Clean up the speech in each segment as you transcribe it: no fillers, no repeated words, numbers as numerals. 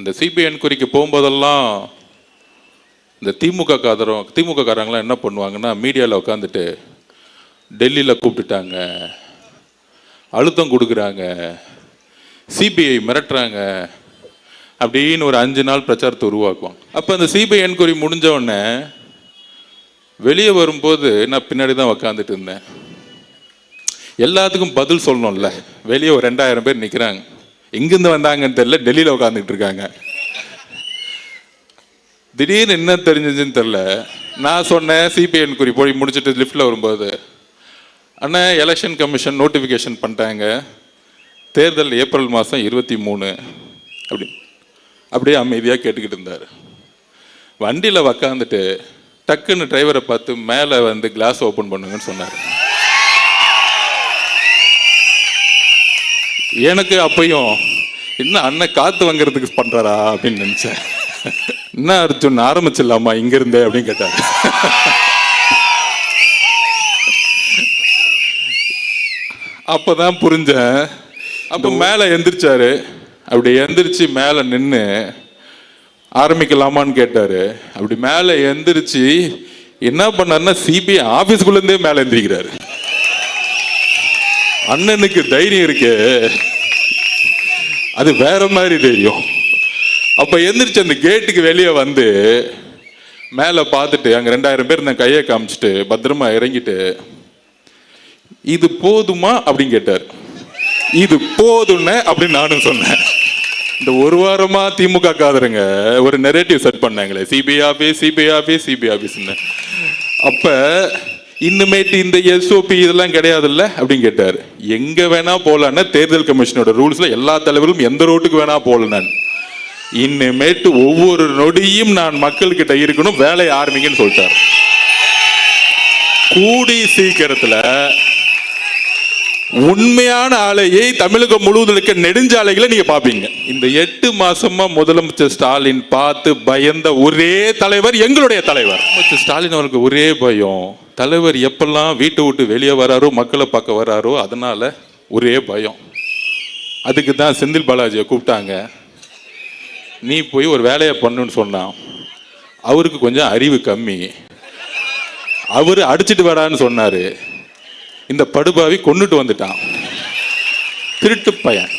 இந்த சிபிஐ என்கொயரிக்கு போகும்போதெல்லாம் இந்த திமுக காரங்களாம் என்ன பண்ணுவாங்கன்னா, மீடியாவில் உட்காந்துட்டு டெல்லியில் கூப்பிட்டுட்டாங்க, அழுத்தம் கொடுக்குறாங்க, சிபிஐ மிரட்டுறாங்க அப்படின்னு ஒரு 5 நாள் பிரச்சாரத்தை உருவாக்குவாங்க. அப்போ அந்த சிபிஐ என்கொயரி முடிஞ்ச உடனே வெளியே வரும்போது நான் பின்னாடி தான் உக்காந்துட்டு இருந்தேன். எல்லாத்துக்கும் பதில் சொல்லணும்ல. வெளியே ஒரு 2000 பேர் நிற்கிறாங்க. எங்கேருந்து வந்தாங்கன்னு தெரியல, டெல்லியில் உட்காந்துட்டு இருக்காங்க. திடீர்னு என்ன தெரிஞ்சதுன்னு தெரில. நான் சொன்னேன் சிபிஐ என்கொயரி போய் முடிச்சுட்டு லிஃப்டில் வரும்போது, அண்ணா எலெக்ஷன் கமிஷன் நோட்டிஃபிகேஷன் பண்ணிட்டாங்க, தேர்தல் ஏப்ரல் மாதம் 23 அப்படியே அமைதியாக கேட்டுக்கிட்டு இருந்தார். வண்டியில் உக்காந்துட்டு டக்குன்னு டிரைவரை பார்த்து மேலே வந்து கிளாஸ் ஓப்பன் பண்ணுங்கன்னு சொன்னார். எனக்கு அப்பையும் என்ன அண்ணன் காற்று வாங்கிறதுக்கு பண்ணுறாரா அப்படின்னு நினச்சேன். என்ன அர்ஜுன் ஆரம்பிச்சிடலாமா இங்கிருந்தே அப்படின்னு கேட்டார். அப்போதான் புரிஞ்சேன். அப்போ மேலே எந்திரிச்சாரு. அப்படி எந்திரிச்சு மேலே நின்று ஆரம்பிக்கலாமான்னு கேட்டார். அப்படி மேலே எந்திரிச்சு என்ன பண்ணாருன்னா, சிபிஐ ஆஃபீஸ்குள்ளேருந்தே மேலே எந்திரிக்கிறாரு. அண்ணனுக்கு தைரியம் இருக்கு, அது வேற மாதிரி தைரியம். அப்போ எந்திரிச்சு அந்த கேட்டுக்கு வெளியே வந்து மேலே பார்த்துட்டு அங்கே 2000 பேர் நான் கையை காமிச்சிட்டு பத்திரமா இறங்கிட்டு, இது போதுமா அப்படின்னு கேட்டார். இது போதும்னு அப்படின்னு நானும் சொன்னேன். இந்த ஒரு வாரமா திமுக காதருங்க ஒரு நெரேட்டிவ் செட் பண்ணாங்களே, CBI office CBI office CBI ஆஃபீஸ்ன்னு. அப்ப இன்னுமேட்டு இந்த எஸ்ஓபி இதெல்லாம் கிடையாதுல்ல அப்படின்னு கேட்டார். எங்க வேணா போலான்னு தேர்தல் கமிஷனோட ரூல்ஸ்ல எல்லா தலைவர்களும் எந்த ரோட்டுக்கு வேணா போல. நான் இன்னுமேட்டு ஒவ்வொரு நொடியும் நான் மக்கள் கிட்ட இருக்கணும், வேலையை ஆரம்பிங்கன்னு சொல்லிட்டார். கூடி சீக்கிரத்துல உண்மையான ஆலையை தமிழகம் முழுவதும் இருக்க நெடுஞ்சாலைகளை நீங்க பாப்பீங்க. இந்த 8 மாசமா முதலமைச்சர் ஸ்டாலின் பார்த்து பயந்த ஒரே தலைவர் எங்களுடைய தலைவர். ஸ்டாலின் அவருக்கு ஒரே பயம், தலைவர் எப்பெல்லாம் வீட்டை விட்டு வெளியே வராரோ, மக்களை பார்க்க வராரோ, அதனால ஒரே பயம். அதுக்கு தான் செந்தில் பாலாஜியை கூப்பிட்டாங்க. நீ போய் ஒரு வேலையை பண்ணுன்னு சொன்னான். அவருக்கு கொஞ்சம் அறிவு கம்மி, அவரு அடிச்சுட்டு வரான்னு சொன்னாரு. இந்த படுபாவி கொன்னுட்டு வந்துட்டான், திருட்டு பையன்.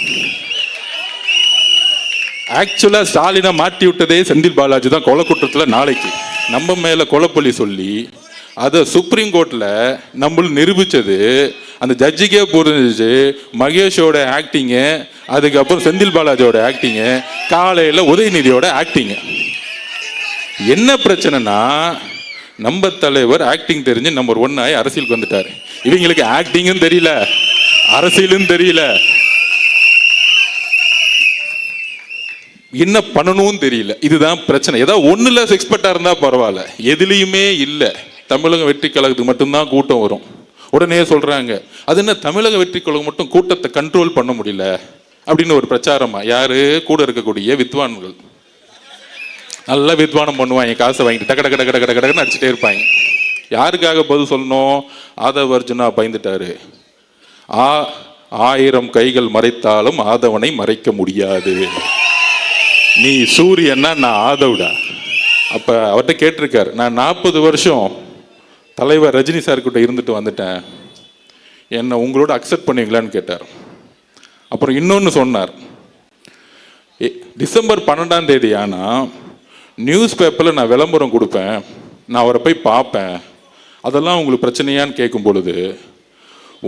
ஆக்சுவலா ஸ்டாலினை மாட்டி விட்டதே செந்தில் பாலாஜி தான். கொலை குற்றத்தில் நாளைக்கு நம்ம மேல கொலைப்பள்ளி சொல்லி அதை சுப்ரீம் கோர்ட்ல நம்மள நிரூபிச்சது அந்த ஜட்ஜிக்கே புரிஞ்சிச்சு. மகேஷோட ஆக்டிங்கு, அதுக்கப்புறம் செந்தில் பாலாஜியோட ஆக்டிங்கு, காலையில உதயநிதியோட ஆக்டிங்கு. என்ன பிரச்சனைனா, நம்ம தலைவர் ஆக்டிங் தெரிஞ்சு நம்பர் 1 ஆகி அரசியலுக்கு வந்துட்டாரு. இவங்களுக்கு ஆக்டிங்கும் தெரியல, அரசியலும் தெரியல, என்ன பண்ணணும் தெரியல. இதுதான் பிரச்சனை. ஏதாவது ஒண்ணுல எக்ஸ்பர்ட்டா இருந்தா பரவாயில்ல, எதுலையுமே இல்லை. தமிழக வெற்றி கழகத்துக்கு மட்டும்தான் கூட்டம் வரும். உடனே சொல்றாங்க, அது என்ன தமிழக வெற்றி கழகம் மட்டும் கூட்டத்தை கண்ட்ரோல் பண்ண முடியல அப்படின்னு ஒரு பிரச்சாரமா. யாரு கூட இருக்கக்கூடிய வித்வான்கள் நல்லா வித்வானம் பண்ணுவாங்க, காசை வாங்கிட்டு டக்க டக்க டக்க டக்க டக்குன்னு அடிச்சுட்டே இருப்பாங்க. யாருக்காக பதில் சொல்லணும்? ஆதவர்ஜுனா பயந்துட்டாரு. 1000 கைகள் மறைத்தாலும் ஆதவனை மறைக்க முடியாது. நீ சூரியன்னா நான் ஆதவுடா. அப்ப அவர்கிட்ட கேட்டிருக்காரு, நான் 40 வருஷம் தலைவர் ரஜினி சார் கிட்ட இருந்துட்டு வந்துட்டேன், என்னை உங்களோட அக்செப்ட் பண்ணுவீங்களான்னு கேட்டார். அப்புறம் இன்னொன்று சொன்னார், டிசம்பர் 12ஆம் தேதி ஆனா நியூஸ் பேப்பரில் நான் விளம்பரம் கொடுப்பேன், நான் அவரை போய் பார்ப்பேன், அதெல்லாம் உங்களுக்கு பிரச்சனையான்னு கேட்கும் பொழுது,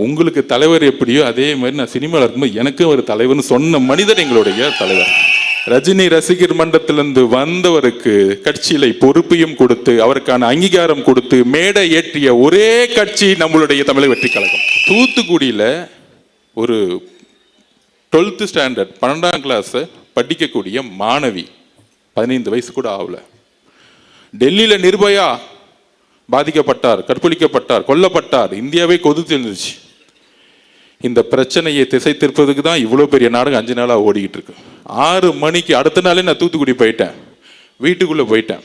உங்களுக்கு தலைவர் எப்படியோ அதே மாதிரி நான் சினிமாவில் இருக்கும்போது எனக்கும் ஒரு தலைவர்னு சொன்ன மனிதர் எங்களுடைய தலைவர். ரஜினி ரசிகர் மன்றத்திலிருந்து வந்தவருக்கு கட்சியில பொறுப்பையும் கொடுத்து அவருக்கான அங்கீகாரம் கொடுத்து மேடை ஏற்றிய ஒரே கட்சி நம்மளுடைய தமிழக வெற்றி கழகம். தூத்துக்குடியில் ஒரு 12th ஸ்டாண்டர்ட் 12ஆம் கிளாஸ் படிக்கக்கூடிய மாணவி, 15 வயசு கூட ஆகல, டெல்லியில் நிர்பயா பாதிக்கப்பட்டார், கற்பழிக்கப்பட்டார், கொல்லப்பட்டார், இந்தியாவே கொதித்து இருந்துச்சு. இந்த பிரச்சனையை திசை திருப்பதுக்கு தான் இவ்வளோ பெரிய நாடகம் 5 நாளாக ஓடிக்கிட்டு இருக்கு. 6 மணிக்கு அடுத்த நாளே நான் தூத்துக்குடி போயிட்டேன், வீட்டுக்குள்ளே போயிட்டேன்.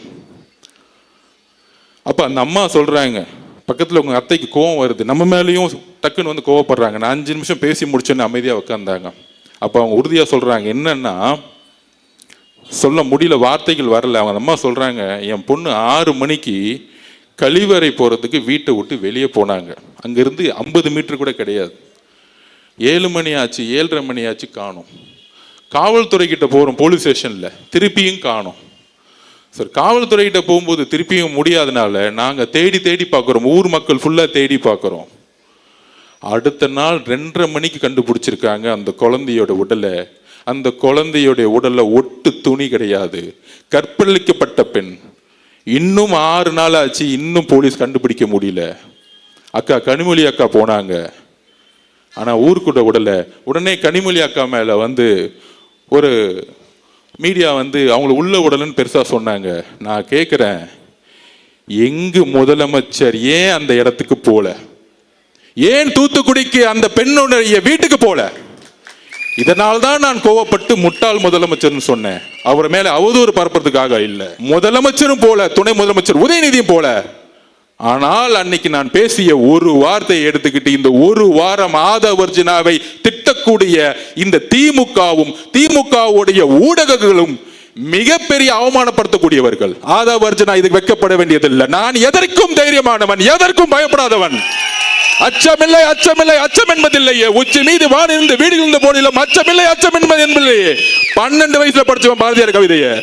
அப்போ அந்த அம்மா சொல்கிறாங்க, பக்கத்தில் உங்கள் அத்தைக்கு கோவம் வருது, நம்ம மேலேயும் டக்குன்னு வந்து கோவப்படுறாங்க. நான் 5 நிமிஷம் பேசி முடிச்சோன்னு அமைதியாக உட்காந்தாங்க. அப்போ அவங்க உறுதியாக சொல்கிறாங்க, என்னன்னா சொல்ல முடியல, வார்த்தைகள் வரல. அவங்க அம்மா சொல்கிறாங்க, என் பொண்ணு 6 மணிக்கு கழிவறை போகிறதுக்கு வீட்டை விட்டு வெளியே போனாங்க. அங்கேருந்து 50 மீட்டர் கூட கிடையாது. 7 மணி ஆச்சு, 7:30 மணி ஆச்சு, காணும். காவல்துறை கிட்ட போகிறோம், போலீஸ் ஸ்டேஷனில், திருப்பியும் காணும். சார், காவல்துறை கிட்ட போகும்போது திருப்பியும் முடியாதனால நாங்கள் தேடி தேடி பார்க்குறோம், ஊர் மக்கள் ஃபுல்லாக தேடி பார்க்குறோம். அடுத்த நாள் 2:30 மணிக்கு கண்டுபிடிச்சிருக்காங்க அந்த குழந்தையோட உடலை. அந்த குழந்தையோடைய உடல்ல ஒட்டு துணி கிடையாது, கற்பழிக்கப்பட்ட பெண். இன்னும் 6 நாள் ஆச்சு, இன்னும் போலீஸ் கண்டுபிடிக்க முடியல. அக்கா கனிமொழி அக்கா போனாங்க, ஆனா ஊருக்குள்ள உடல. உடனே கனிமொழி அக்கா மேல ஒரு மீடியா அவங்கள உள்ள உடலன்னு பெருசா சொன்னாங்க. நான் கேட்கிறேன், எங்கு முதலமைச்சர் ஏன் அந்த இடத்துக்கு போல? ஏன் தூத்துக்குடிக்கு அந்த பெண்ணுடைய வீட்டுக்கு போல? இதனால்தான் நான் கோவப்பட்டு முட்டாள் முதலமைச்சர்னு சொன்னேன். அவர் மேல அவதூறு பரப்புறதுக்காக இல்ல. முதலமைச்சரும் போல, துணை முதலமைச்சர் உதயநிதியும் போல. ஆனால் அன்னைக்கு நான் பேசிய ஒரு வார்த்தையை எடுத்துக்கிட்டு இந்த ஒரு வாரம் ஆதவர்ஜினாவை திட்டக்கூடிய இந்த திமுகவும் திமுகவுடைய ஊடகங்களும் மிகப்பெரிய அவமானப்படுத்தக்கூடியவர்கள். ஆதவர்ஜினா இதுக்கு வைக்கப்பட வேண்டியதில்லை. நான் எதற்கும் தைரியமானவன், எதற்கும் பயப்படாதவன். அச்சமில்லை, அச்சமில்லை, அச்சம் என்பதில்லையே. உச்சி மீது வானிருந்து வீடு இருந்த போதிலும் அச்சமில்லை, அச்சம் என்பதில்லையே. 12 வயசுல படிச்சவன் பாரதியார் கவிதையை.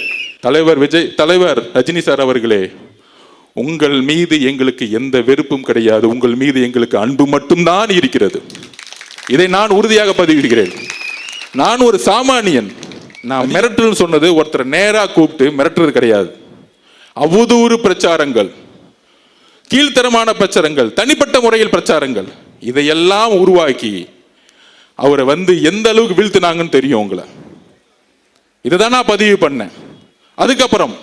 தலைவர் ரஜினி சார் அவர்களே, உங்கள் மீது எங்களுக்கு எந்த வெறுப்பும் கிடையாது. உங்கள் மீது எங்களுக்கு அன்பு மட்டும்தான் இருக்கிறது. இதை நான் உறுதியாக பதிவிடுகிறேன். நான் ஒரு சாமானியன். நான் மிரட்டல் சொன்னது ஒருத்தர் நேரா கூப்பிட்டு மிரட்டுறது கிடையாது. அவதூறு பிரச்சாரங்கள், கீழ்த்தரமான பிரச்சாரங்கள், தனிப்பட்ட முறையில் பிரச்சாரங்கள், இதையெல்லாம் உருவாக்கி அவரை எந்த அளவுக்கு வீழ்த்தினாங்கன்னு தெரியும் உங்களை. இதை தான் நான் பதிவு பண்ணேன். அதுக்கப்புறம்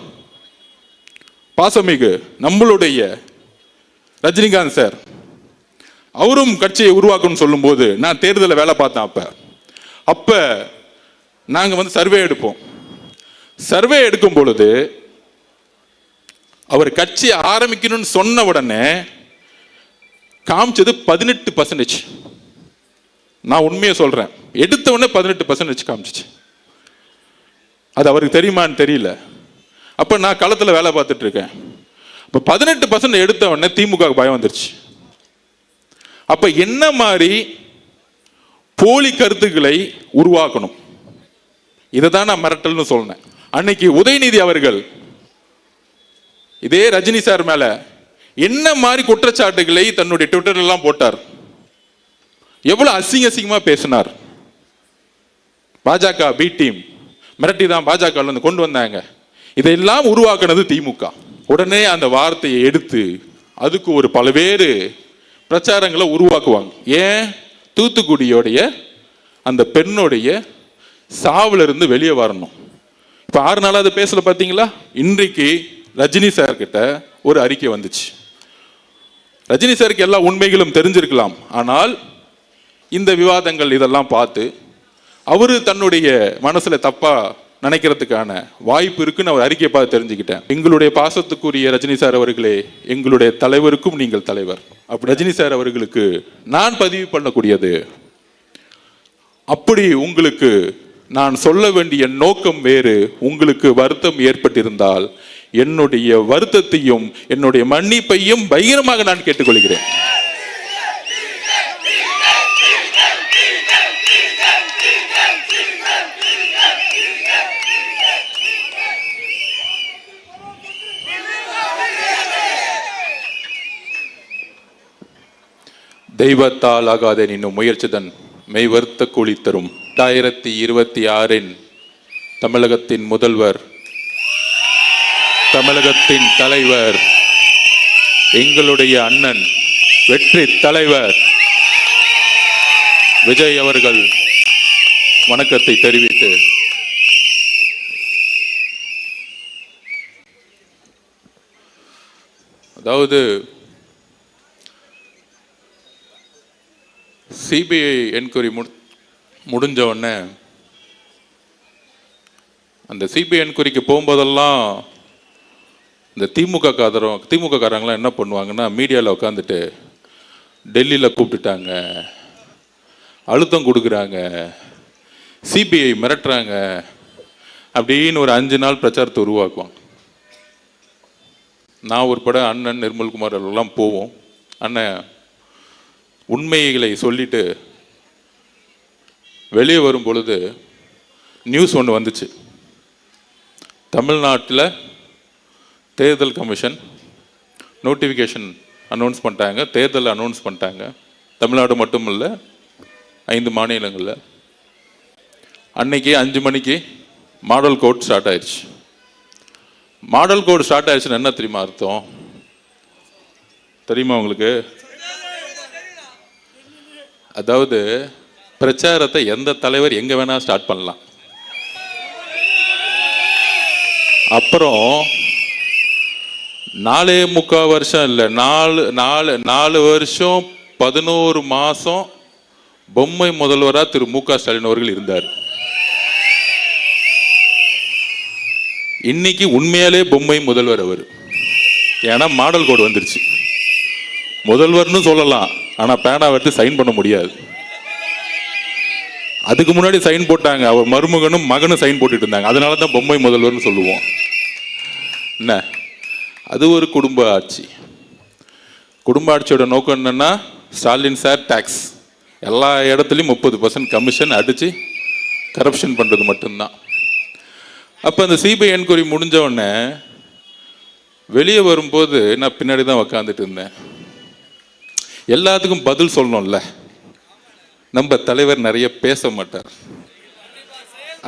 பாசமிகு நம்மளுடைய ரஜினிகாந்த் சார், அவரும் கட்சியை உருவாக்கணும்னு சொல்லும் போது நான் தேர்தலில் வேலை பார்த்தேன். அப்ப நாங்க சர்வே எடுப்போம். சர்வே எடுக்கும் பொழுது அவர் கட்சி ஆரம்பிக்கணும்னு சொன்ன உடனே காமிச்சது 18%. நான் உண்மையை சொல்றேன், எடுத்த உடனே 18% காமிச்சிச்சு. அது அவருக்கு தெரியுமான்னு தெரியல. அப்ப நான் களத்துல வேலை பார்த்துட்டு இருக்கேன். இப்ப 18% எடுத்த உடனே திமுக பயம் வந்துருச்சு. அப்ப என்ன மாதிரி போலி கருத்துக்களை உருவாக்கணும், இதை தான் நான் மிரட்டல்னு சொன்னேன். அன்னைக்கு உதயநிதி அவர்கள் இதே ரஜினி சார் மேல என்ன மாதிரி குற்றச்சாட்டுகளை தன்னுடைய ட்விட்டர் எல்லாம் போட்டார், எவ்வளவு அசிங்கமா பேசினார். பாஜக பி டீம் மிரட்டி தான் பாஜக கொண்டு வந்தாங்க. இதையெல்லாம் உருவாக்குனது திமுக. உடனே அந்த வார்த்தையை எடுத்து அதுக்கு ஒரு பல்வேறு பிரச்சாரங்களை உருவாக்குவாங்க. ஏன்? தூத்துக்குடியோடைய அந்த பெண்ணுடைய சாவுல இருந்து வெளியே வரணும். இப்ப 6 நாளா அது பேசல பாத்தீங்களா? இன்றைக்கு ரஜினி சார் கிட்ட ஒரு அறிக்கை வந்துச்சு. ரஜினி சாருக்கு எல்லா உண்மைகளும் தெரிஞ்சிருக்கலாம். ஆனால் இந்த விவாதங்கள் இதெல்லாம் பார்த்து அவரு தன்னுடைய மனசுல தப்பா நினைக்கிறதுக்கான வாய்ப்பு இருக்குன்னு அவர் அறிக்கையை பார்த்து தெரிஞ்சுக்கிட்டேன். எங்களுடைய பாசத்துக்குரிய ரஜினி சார் அவர்களே, எங்களுடைய தலைவருக்கும் நீங்கள் தலைவர். அப்படி ரஜினி சார் அவர்களுக்கு நான் பதிவு பண்ணக்கூடியது, அப்படி உங்களுக்கு நான் சொல்ல வேண்டிய நோக்கம் வேறு, உங்களுக்கு வருத்தம் ஏற்பட்டிருந்தால் என்னுடைய வருத்தத்தையும் என்னுடைய மன்னிப்பையும் பகிரமாக நான் கேட்டுக்கொள்கிறேன். தெய்வத்தால் ஆகாத இன்னும் முயற்சிதன் மெய் வருத்த கூலி தரும். 2026 தமிழகத்தின் முதல்வர், தமிழகத்தின் தலைவர், எங்களுடைய அண்ணன் வெற்றி தலைவர் விஜய் அவர்கள் வணக்கத்தை தெரிவித்து அதாவது சிபிஐ என்கொயரி முடிஞ்ச உடனே அந்த சிபிஐ என்கொயரிக்கு போகும்போதெல்லாம் இந்த திமுக காரங்களாம் என்ன பண்ணுவாங்கன்னா, மீடியாவில் உட்காந்துட்டு டெல்லியில் கூப்பிட்டுட்டாங்க, அழுத்தம் கொடுக்குறாங்க, சிபிஐ மிரட்டுறாங்க, அப்படின்னு ஒரு 5 நாள் பிரச்சாரத்தை உருவாக்குவாங்க. நான் ஒரு படம் அண்ணன் நிர்மல்குமார் எல்லாம் போவோம். அண்ணன் உண்மைகளை சொல்லிட்டு வெளியே வரும் பொழுது நியூஸ் ஒன்று வந்துச்சு. தமிழ்நாட்டில் தேர்தல் கமிஷன் நோட்டிஃபிகேஷன் அனௌன்ஸ் பண்ணிட்டாங்க, தேர்தல் அனௌன்ஸ் பண்ணிட்டாங்க. தமிழ்நாடு மட்டும் இல்லை, 5 மாநிலங்களில். அன்னைக்கு 5 மணிக்கு மாடல் கோட் ஸ்டார்ட் ஆயிடுச்சு. மாடல் கோட் ஸ்டார்ட் ஆயிடுச்சுன்னு என்ன தெரியுமா அர்த்தம்? தெரியுமா உங்களுக்கு? அதாவது பிரச்சாரத்தை எந்த தலைவர் எங்க வேணா ஸ்டார்ட் பண்ணலாம். அப்புறம் 4.25 வருஷம் இல்லை, 4 வருஷம் 11 மாசம் பொம்மை முதல்வரா திரு மு.க. ஸ்டாலின் அவர்கள் இருந்தார். இன்னைக்கு உண்மையாலே பொம்மை முதல்வர் அவர். ஏன்னா மாடல் கோடு வந்துருச்சு. முதல்வர்னு சொல்லலாம், ஆனா பேனா எடுத்து சைன் பண்ண முடியாது. அதுக்கு முன்னாடி சைன் போட்டாங்க, அவர் மருமகனும் மகனும் சைன் போட்டுட்டு இருந்தாங்க. அதனால தான் பொம்மை முதல்வர்னு சொல்லுவோம். என்ன, அது ஒரு குடும்ப ஆட்சி. குடும்ப ஆட்சியோட நோக்கம் என்னன்னா, ஸ்டாலின் சார் டாக்ஸ் எல்லா இடத்துலையும் 30% கமிஷன் அடிச்சு கரப்ஷன் பண்றது மட்டும்தான். அப்போ அந்த சிபிஐ என்கொயரி முடிஞ்ச உடனே வெளியே வரும்போது நான் பின்னாடி தான் உக்காந்துட்டு இருந்தேன். எல்லாத்துக்கும் பதில் சொல்லணும்ல. நம்ம தலைவர் நிறைய பேச மாட்டார்.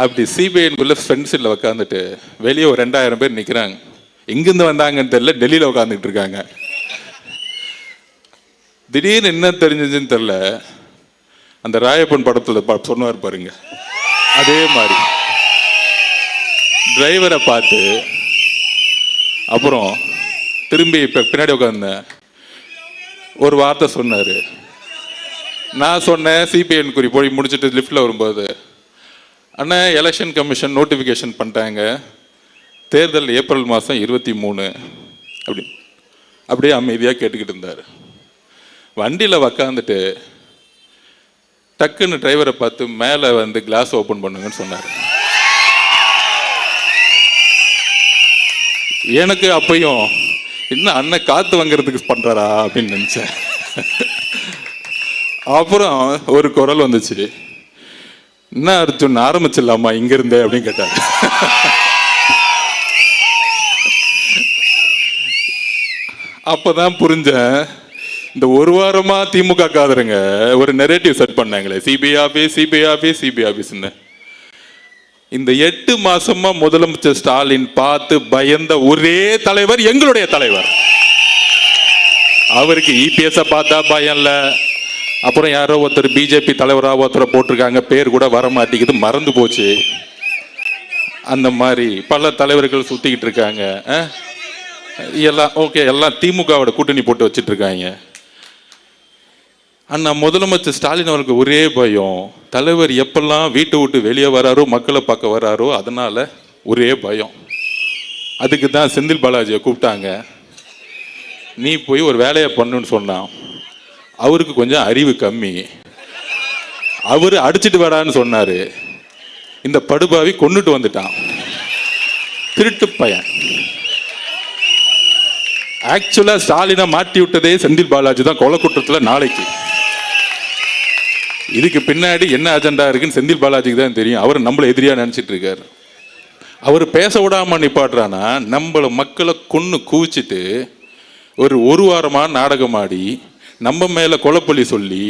அப்படி சிபிஐக்குள்ள ஃப்ரெண்ட்ஸில் உக்காந்துட்டு வெளியே ஒரு 2000 பேர் நிற்கிறாங்க. எங்கிருந்து வந்தாங்கன்னு தெரியல, டெல்லியில் உட்காந்துட்டு இருக்காங்க. திடீர்னு என்ன தெரிஞ்சதுன்னு தெரியல, அந்த ராயப்பன் படத்தில் சொன்னார் பாருங்க, அதே மாதிரி டிரைவரை பார்த்து அப்புறம் திரும்பி இப்போ பின்னாடி உட்காந்தேன். ஒரு வார்த்தை சொன்னார். நான் சொன்னேன் சிபிஐ என்கொயரி போய் முடிச்சுட்டு லிஃப்டில் வரும்போது, அண்ணா எலெக்ஷன் கமிஷன் நோட்டிஃபிகேஷன் பண்ணிட்டாங்க, தேர்தல் ஏப்ரல் மாதம் 23 அப்படியே அமைதியாக கேட்டுக்கிட்டு இருந்தார். வண்டியில் உக்காந்துட்டு டக்குன்னு டிரைவரை பார்த்து மேலே வந்து கிளாஸ் ஓப்பன் பண்ணுங்கன்னு சொன்னார். எனக்கு அப்பையும் இன்னும் அண்ணன் காற்று வாங்கிறதுக்கு பண்ணுறாரா அப்படின்னு நினச்சேன். அப்புறம் ஒரு குரல் வந்துச்சு, என்ன அர்ஜுன் ஆரம்பிச்சிடலாமா இங்கிருந்தே அப்படின்னு கேட்டார். அப்பதான் புரிஞ்சேன், இந்த ஒரு வாரமா திமுக காதருங்க ஒரு நெரேட்டிவ் செட் பண்ணாங்களே, CBI office CBI office CBI ஆபீஸ்ன்னு. இந்த 8 மாசமா முதலமைச்சர் ஸ்டாலின் பார்த்து பயந்த ஒரே தலைவர் எங்களுடைய தலைவர். அவருக்கு இபிஎஸ் பார்த்தா பயம் இல்ல. அப்புறம் யாரோ ஒருத்தர் பிஜேபி தலைவராக ஒருத்தரை போட்டிருக்காங்க, பேர் கூட வர மாட்டேங்குது, மறந்து போச்சு. அந்த மாதிரி பல தலைவர்கள் சுத்திக்கிட்டு இருக்காங்க. எல்லாம் ஓகே, எல்லாம் திமுகவோட கூட்டணி போட்டு வச்சுட்டு இருக்காங்க. அண்ணா முதலமைச்சர் ஸ்டாலின் அவருக்கு ஒரே பயம், தலைவர் எப்பெல்லாம் வீட்டை விட்டு வெளியே வராரோ, மக்களை பார்க்க வராரோ, அதனால ஒரே பயம். அதுக்கு தான் செந்தில் பாலாஜியை கூப்பிட்டாங்க. நீ போய் ஒரு வேலையை பண்ணுன்னு சொன்னான். அவருக்கு கொஞ்சம் அறிவு கம்மி, அவரு அடிச்சுட்டு வாடான்னு சொன்னாரு. இந்த படுபாவி கொன்னுட்டு வந்துட்டான், திருட்டு பையன். ஆக்சுவலா ஸ்டாலினை மாட்டி விட்டதே செந்தில் பாலாஜி தான் கொலை குற்றத்தில். நாளைக்கு இதுக்கு பின்னாடி என்ன அஜெண்டா இருக்குன்னு செந்தில் பாலாஜிக்கு தான் தெரியும். அவர் நம்மள எதிரியா நினைச்சிட்டு இருக்காரு. அவர் பேச விடாம நிப்பாட்டுறானா, நம்மள மக்களை கொன்னு குவிச்சிட்டு ஒரு வாரமா நாடகம் ஆடி நம்ம மேல கொலைப்பள்ளி சொல்லி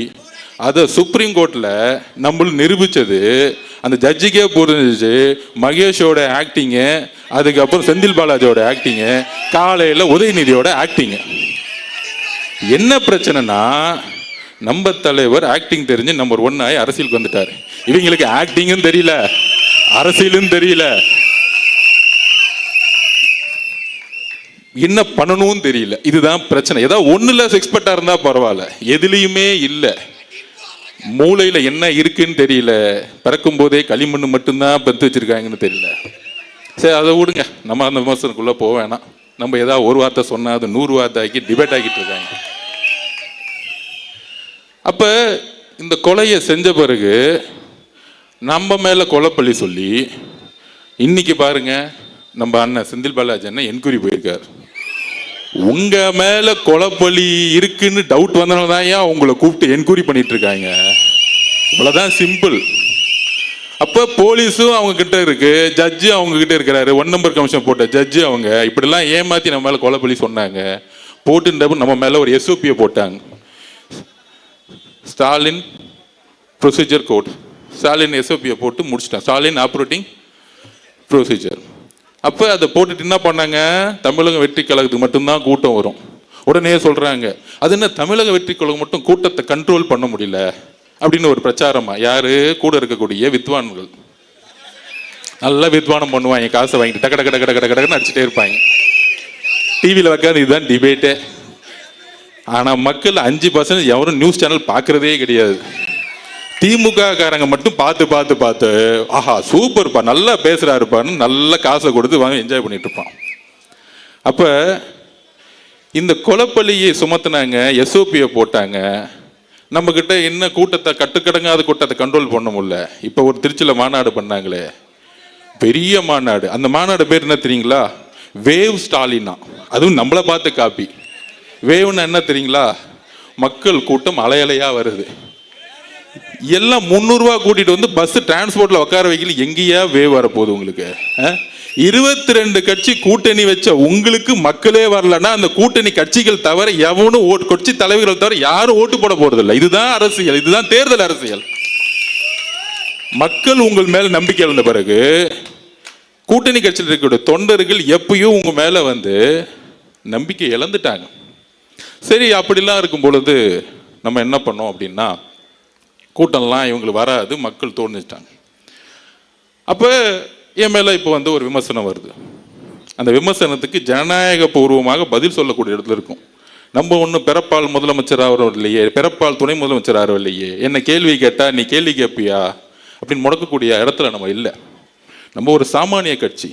அதை சுப்ரீம் கோர்ட்ல நம்மளும் நிரூபிச்சது. அந்த ஜட்ஜிக்கே புரிஞ்சிச்சு மகேஷோட ஆக்டிங்கு, அதுக்கப்புறம் செந்தில் பாலாஜியோட ஆக்டிங்கு, காலையில் உதயநிதியோட ஆக்டிங்கு. என்ன பிரச்சனைனா, நம்ம தலைவர் ஆக்டிங் தெரிஞ்சு நம்பர் 1 ஆகி அரசியலுக்கு வந்துட்டார். இவங்களுக்கு ஆக்டிங்கும் தெரியல, அரசியலும் தெரியல, என்ன பண்ணணும் தெரியல. இதுதான் பிரச்சனை. ஏதாவது ஒண்ணுல எக்ஸ்பர்ட்டா இருந்தா பரவாயில்ல, எதுலையுமே இல்லை. மூளையில என்ன இருக்குன்னு தெரியல. பிறக்கும் போதே களிமண்ணு மட்டும்தான் பெற்று வச்சிருக்காங்கன்னு தெரியல. சரி, அதை விடுங்க, நம்ம அந்த விமர்சனக்குள்ள போக வேணாம். நம்ம ஏதாவது ஒரு வார்த்தை சொன்னா அது 100 வார்த்தை ஆக்கி டிபேட் ஆக்கிட்டு இருக்காங்க. அப்ப இந்த கொலையை செஞ்ச பிறகு நம்ம மேல கொலைப்பள்ளி சொல்லி இன்னைக்கு பாருங்க, நம்ம அண்ணன் செந்தில் பாலாஜி அண்ணன் என்கொயரி போயிருக்காரு. உங்க மேல கொலைப்பலி இருக்குன்னு டவுட் வந்தனால தான் ஏன் உங்களை கூப்பிட்டு என்கொயரி பண்ணிட்டு இருக்காங்க. இவ்வளவுதான் சிம்பிள். அப்ப போலீஸும் அவங்க கிட்ட இருக்கு, ஜட்ஜு அவங்க கிட்ட இருக்கிறாரு. 1 நம்பர் கமிஷன் போட்ட ஜட்ஜு அவங்க இப்படிலாம் ஏமாத்தி நம்ம மேல கொலைப்பலி சொன்னாங்க. போட்டு நம்ம மேல ஒரு SOP போட்டாங்க, Stalin procedure code. Stalin SOP போட்டு முடிச்சிட்டான், ஸ்டாலின் ஆப்ரேட்டிங் ப்ரொசீஜர். அப்போ அதை போட்டுட்டு என்ன பண்ணாங்க, தமிழக வெற்றி கழகத்துக்கு மட்டும்தான் கூட்டம் வரும். உடனே சொல்றாங்க, அது என்ன தமிழக வெற்றி கழகம் மட்டும் கூட்டத்தை கண்ட்ரோல் பண்ண முடியல அப்படின்னு ஒரு பிரச்சாரமா. யாரு கூட இருக்கக்கூடிய வித்வான்கள் நல்லா வித்வானம் பண்ணுவாங்க, காசை வாங்கிட்டு டக்க டக்க டக்க டக்க டக்குன்னு அடிச்சுட்டே இருப்பாங்க. டிவியில் வைக்காது, இதுதான் டிபேட்டே. ஆனா மக்கள் 5% எவரும் நியூஸ் சேனல் பார்க்கறதே கிடையாது. திமுக காரங்க மட்டும் பார்த்து பார்த்து பார்த்து ஆஹா சூப்பர்ப்பா நல்லா பேசுறாருப்பான்னு நல்ல காசை கொடுத்து வாங்க என்ஜாய் பண்ணிட்டு இருப்பான். அப்ப இந்த கொலைப்பலியை சுமத்துனாங்க, SOP போட்டாங்க. நம்ம கிட்ட என்ன கூட்டத்தை கட்டுக்கடங்காத கூட்டத்தை கண்ட்ரோல் பண்ண முடியல. இப்ப ஒரு திருச்சியில மாநாடு பண்ணாங்களே, பெரிய மாநாடு. அந்த மாநாடு பேர் என்ன தெரியுங்களா? வேவ் ஸ்டாலினா. அதுவும் நம்மளை பார்த்து காப்பி. வேவ்னா என்ன தெரியுங்களா? மக்கள் கூட்டம் அலையலையா வருது. எல்லாம் 300 ரூபா கூட்டிட்டு வந்து பஸ் டிரான்ஸ்போர்ட்ல உட்கார வைக்கல. எங்கேயா வேவ் வரப்போகுது உங்களுக்கு? 22 கட்சி கூட்டணி வச்ச உங்களுக்கு மக்களே வரலன்னா அந்த கூட்டணி கட்சிகள் தவிர எவனும் கட்சி தலைவர்கள் தவிர யாரும் ஓட்டு போட போறது இல்லை. இதுதான் அரசியல், இதுதான் தேர்தல் அரசியல். மக்கள் உங்கள் மேல நம்பிக்கை இழந்த பிறகு கூட்டணி கட்சியில் இருக்கக்கூடிய தொண்டர்கள் எப்பயும் உங்க மேல வந்து நம்பிக்கை இழந்துட்டாங்க. சரி, அப்படிலாம் இருக்கும் பொழுது நம்ம என்ன பண்ணோம் அப்படின்னா, கூட்டம்லாம் இவங்களுக்கு வராது, மக்கள் தோணிச்சிட்டாங்க. அப்போ என் மேலே இப்போ வந்து ஒரு விமர்சனம் வருது. அந்த விமர்சனத்துக்கு ஜனநாயக பூர்வமாக பதில் சொல்லக்கூடிய இடத்துல இருக்கும். நம்ம ஒன்றும் பிறப்பால் முதலமைச்சர் ஆகிறோம் இல்லையே, பிறப்பால் துணை முதலமைச்சர் ஆகிறோம் இல்லையே, என்ன கேள்வி கேட்டால் நீ கேள்வி கேட்பியா அப்படின்னு முடக்கக்கூடிய இடத்துல நம்ம இல்லை. நம்ம ஒரு சாமானிய கட்சி,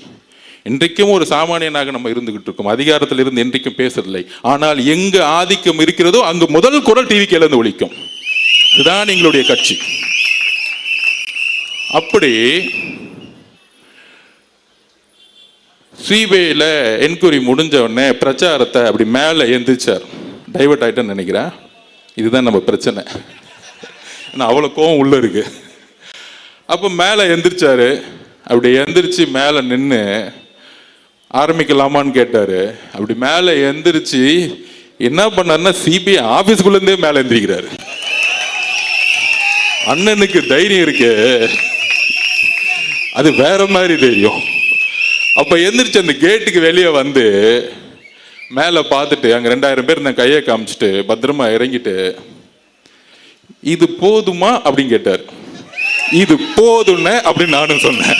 இன்றைக்கும் ஒரு சாமானியனாக நம்ம இருந்துகிட்டு இருக்கோம். அதிகாரத்தில் இருந்து இன்றைக்கும் பேசுறதில்லை. ஆனால் எங்கு ஆதிக்கம் இருக்கிறதோ அங்கு முதல் குரல் டிவி கேளந்து ஒலிக்கும். இதுதான் எங்களுடைய கட்சி. அப்படி சிபிஐல என்கொயரி முடிஞ்ச உடனே பிரச்சாரத்தை அப்படி மேலே எந்திரிச்சார். டைவர்ட் ஆயிட்டேன்னு நினைக்கிறேன். இதுதான் நம்ம பிரச்சனை. அவ்வளோ கோவம் உள்ள இருக்கு. அப்போ மேலே எந்திரிச்சாரு. அப்படி எந்திரிச்சு மேலே நின்று ஆரம்பிக்கலாமான்னு கேட்டாரு. அப்படி மேலே எந்திரிச்சு என்ன பண்ணாருன்னா, சிபிஐ ஆபீஸ்குள்ளேருந்தே மேலே எந்திரிக்கிறாரு. அண்ணனுக்கு தைரியம் இருக்கு, அது வேற மாதிரி தெரியும். அப்ப எந்திரிச்சு அந்த கேட்டுக்கு வெளியே வந்து மேல பார்த்துட்டு அங்க 2000 பேர் நான் கையை காமிச்சிட்டு பத்திரமா இறங்கிட்டு, இது போதுமா அப்படின்னு கேட்டார். இது போதும்னு அப்படின்னு நானும் சொன்னேன்.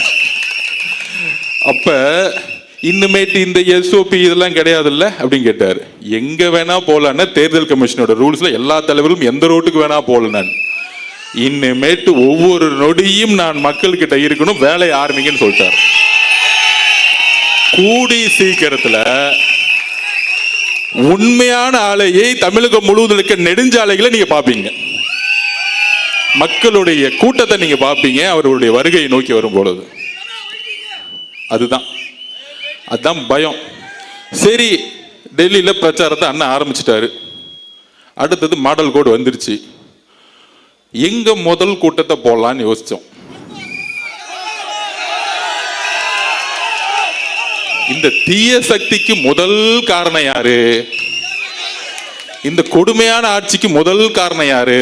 அப்ப இன்னுமேட்டு இந்த SOP இதெல்லாம் கிடையாதுல்ல அப்படின்னு கேட்டார். எங்க வேணா போலான்னா தேர்தல் கமிஷனோட ரூல்ஸ்ல எல்லா தலைவர்களும் எந்த ரோட்டுக்கு வேணா போல. நான் இனிமேட்டு ஒவ்வொரு நொடியும் நான் மக்கள் கிட்ட இருக்கணும், வேலையை ஆரம்பிங்கன்னு சொல்லிட்டார். கூடி சீக்கிரத்துல உண்மையான ஆலையை தமிழகம் முழுவதும் இருக்க நெடுஞ்சாலைகளை நீங்க பாப்பீங்க, மக்களுடைய கூட்டத்தை நீங்க பாப்பீங்க அவருடைய வருகையை நோக்கி வரும் பொழுது. அதுதான் பயம். சரி, டெல்லியில பிரச்சாரத்தை அண்ணன் ஆரம்பிச்சிட்டாரு. அடுத்தது மாடல் கோடு வந்துருச்சு. எங்க முதல் கூட்டத்தை போடலான்னு யோசிச்சோம். இந்த தீய சக்திக்கு முதல் காரணம் யாரு? இந்த கொடுமையான ஆட்சிக்கு முதல் காரணம் யாரு?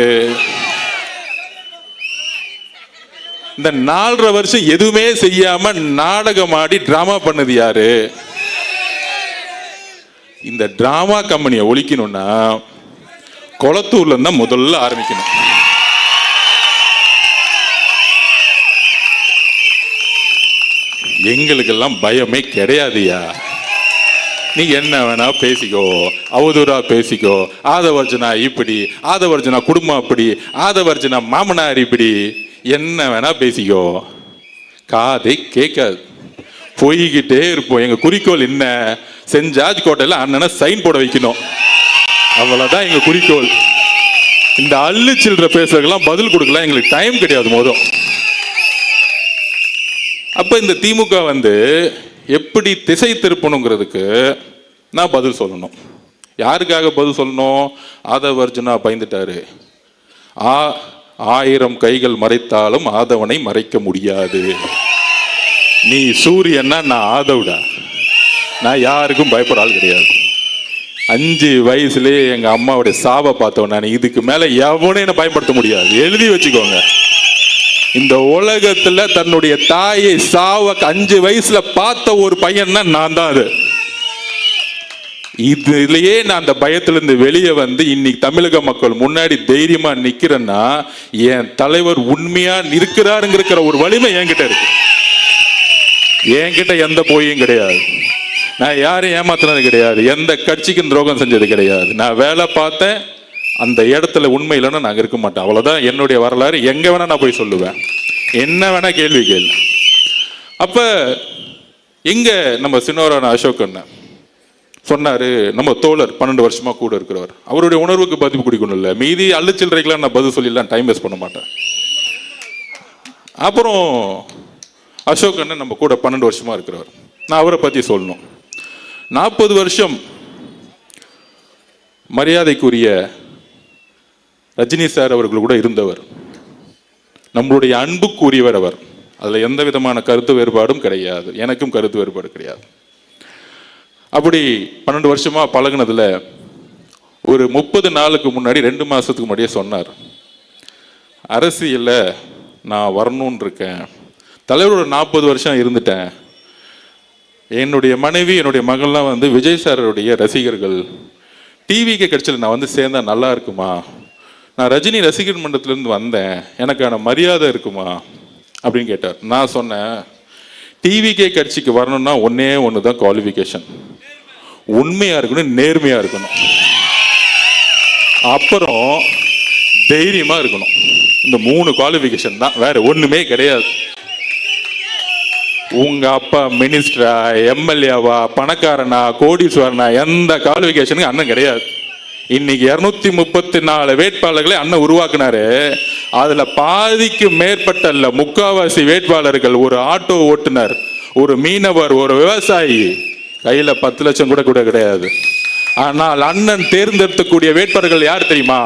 இந்த 4.5 வருஷம் எதுவுமே செய்யாம நாடகமாடி டிராமா பண்ணது யாரு? இந்த டிராமா கம்பெனியை ஒழிக்கணும்னா கொளத்தூர்ல இருந்தா முதல்ல ஆரம்பிக்கணும். எங்களுக்கெல்லாம் பயமே கிடையாதுயா. நீ என்ன வேணா பேசிக்கோ, அவதூறா பேசிக்கோ. ஆதவர்ஜனா இப்படி, ஆதவர்ஜனா குடும்பம் அப்படி, ஆதவர்ஜனா மாமனார் இப்படி, என்ன வேணா பேசிக்கோ. காதை கேட்காது, போய்கிட்டே இருப்போம். எங்க குறிக்கோள் என்ன? சென்ட் ஜார்ஜ் கோட்டையில அண்ணனை சைன் போட வைக்கணும். அவ்வளவுதான் எங்க குறிக்கோள். இந்த அள்ளு சில்லற பேசுறதுக்கெல்லாம் பதில் கொடுக்கலாம் எங்களுக்கு டைம் கிடையாது. அப்ப இந்த திமுக வந்து எப்படி திசை திருப்பணுங்கிறதுக்கு நான் பதில் சொல்லணும். யாருக்காக பதில் சொல்லணும்? ஆதவர்ஜுனா பயந்துட்டாரு. 1000 கைகள் மறைத்தாலும் ஆதவனை மறைக்க முடியாது. நீ சூரியன்னா நான் ஆதவுடா. நான் யாருக்கும் பயப்படுற ஆள் கிடையாது. 5 வயசுலேயே எங்க அம்மாவுடைய சாவை பார்த்தவன் நான். இதுக்கு மேல எவனே என்ன பயன்படுத்த முடியாது. எழுதி வச்சுக்கோங்க. இந்த உலகத்துல தன்னுடைய தாயை சாவ 5 வயசுல பார்த்த ஒரு பையன்னா நான் தான். அது இதுலயே நான் அந்த பயத்திலிருந்து வெளியே வந்து இன்னைக்கு தமிழக மக்கள் முன்னாடி தைரியமா நிக்கிறேன்னா என் தலைவர் உண்மையா இருக்கிறாருங்கிற ஒரு வலிமை என்கிட்ட இருக்கு. என்கிட்ட எந்த போயும் கிடையாது. நான் யாரையும் ஏமாத்தினது கிடையாது. எந்த கட்சிக்கும் துரோகம் செஞ்சது கிடையாது. நான் வேலை பார்த்தேன். அந்த இடத்துல உண்மை இல்லைன்னா நாங்கள் இருக்க மாட்டேன். அவ்வளோதான் என்னுடைய வரலாறு. எங்கே வேணா நான் போய் சொல்லுவேன். என்ன வேணா கேள்வி கேள்வி. அப்போ இங்கே நம்ம சின்னவரான அசோக் அண்ணன் சொன்னார், நம்ம தோழர் 12 வருஷமா கூட இருக்கிறவர், அவருடைய உணர்வுக்கு பதிவு கொடுக்கணும். இல்லை மீதி அள்ளுச்சில்லறைக்கெல்லாம் நான் பதில் சொல்லிடலாம், டைம் வேஸ்ட் பண்ண மாட்டேன். அப்புறம் அசோக் அண்ணன் நம்ம கூட 12 வருஷமா இருக்கிறவர். நான் அவரை பற்றி சொல்லணும். 40 வருஷம் மரியாதைக்குரிய ரஜினி சார் அவர்கள் கூட இருந்தவர். நம்மளுடைய அன்புக்குரியவர் அவர். அதில் எந்த விதமான கருத்து வேறுபாடும் கிடையாது. எனக்கும் கருத்து வேறுபாடு கிடையாது. அப்படி 12 வருஷமா பழகினதுல ஒரு 30 நாளுக்கு முன்னாடி 2 மாசத்துக்கு முன்னாடியே சொன்னார், அரசியல்ல நான் வரணும்னு இருக்கேன். தலைவரோட 40 வருஷம் இருந்துட்டேன். என்னுடைய மனைவி என்னுடைய மகள்லாம் வந்து விஜய் சாருடைய ரசிகர்கள். டிவிக்கு கட்சியில் நான் வந்து சேர்ந்தா நல்லா இருக்குமா? நான் ரஜினி ரசிகர் மன்றத்திலேருந்து வந்தேன், எனக்கான மரியாதை இருக்குமா அப்படின்னு கேட்டார். நான் சொன்னேன், டிவிகே கட்சிக்கு வரணும்னா ஒன்னே ஒன்று தான் குவாலிஃபிகேஷன். உண்மையா இருக்கணும், நேர்மையா இருக்கணும், அப்புறம் தைரியமா இருக்கணும். இந்த 3 குவாலிஃபிகேஷன் தான், வேற ஒண்ணுமே கிடையாது. உங்க அப்பா மினிஸ்டரா, எம்எல்ஏவா, பணக்காரனா, கோடீஸ்வரனா, எந்த குவாலிஃபிகேஷனுக்கு அண்ணன் கிடையாது. இன்னைக்கு 234 வேட்பாளர்களை அண்ணன் உருவாக்குனாரு. அதுல பாதிக்கு மேற்பட்ட இல்ல, 3/4 வேட்பாளர்கள் ஒரு ஆட்டோ ஓட்டுநர், ஒரு மீனவர், ஒரு விவசாயி, கையில 10 லட்சம் கூட கூட கிடையாது. ஆனால் அண்ணன் தேர்ந்தெடுக்கக்கூடிய வேட்பாளர்கள் யார் தெரியுமா?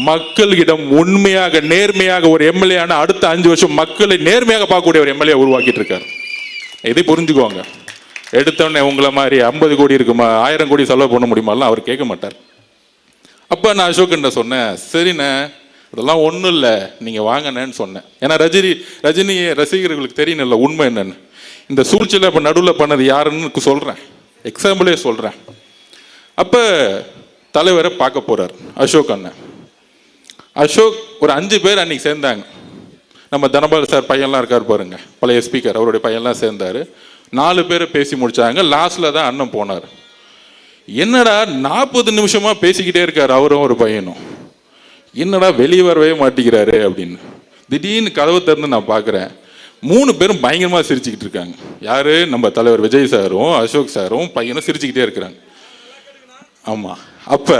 மக்களிடம் உண்மையாக நேர்மையாக ஒரு எம்எல்ஏ ஆனா அடுத்த 5 வருஷம் மக்களை நேர்மையாக பார்க்கக்கூடிய ஒரு எம்எல்ஏ உருவாக்கிட்டு இருக்காரு. இதை புரிஞ்சுக்கோங்க. எடுத்தோடனே உங்களை மாதிரி 50 கோடி இருக்குமா, 1000 கோடி செலவு பண்ண முடியுமாலாம் அவர் கேட்க மாட்டார். அப்போ நான் அசோக் சொன்னேன், சரிண்ணே இதெல்லாம் ஒன்றும் இல்லை, நீங்கள் வாங்கண்ணேன்னு சொன்னேன். ஏன்னா ரஜினி ரசிகர்களுக்கு தெரியணும்ல உண்மை என்னன்னு. இந்த சூழ்ச்சியில் இப்போ நடுவில் பண்ணது யாருன்னு சொல்கிறேன், எக்ஸாம்பிளே சொல்கிறேன். அப்போ தலைவரை பார்க்க போகிறார் அசோக் அண்ணன். அசோக் ஒரு 5 பேர் அன்னைக்கு சேர்ந்தாங்க. நம்ம தனபால் சார் பையன்லாம் இருக்கார் பாருங்க, பழைய ஸ்பீக்கர், அவருடைய பையன்லாம் சேர்ந்தார். 4 பேரை பேசி முடிச்சாங்க. லாஸ்ட்ல தான் அண்ணன் போனார். என்னடா 40 நிமிஷமா பேசிக்கிட்டே இருக்காரு அவரும் ஒரு பையனும், என்னடா வெளியே வரவே மாட்டேங்கிறாரு அப்படின்னு. திடீர்னு கதவை திறந்து நான் பார்க்குறேன், 3 பேரும் பயங்கரமாக சிரிச்சுக்கிட்டு இருக்காங்க. யாரு? நம்ம தலைவர் விஜய் சாரும் அசோக் சாரும் பையனும் சிரிச்சுக்கிட்டே இருக்கிறாங்க. ஆமாம். அப்போ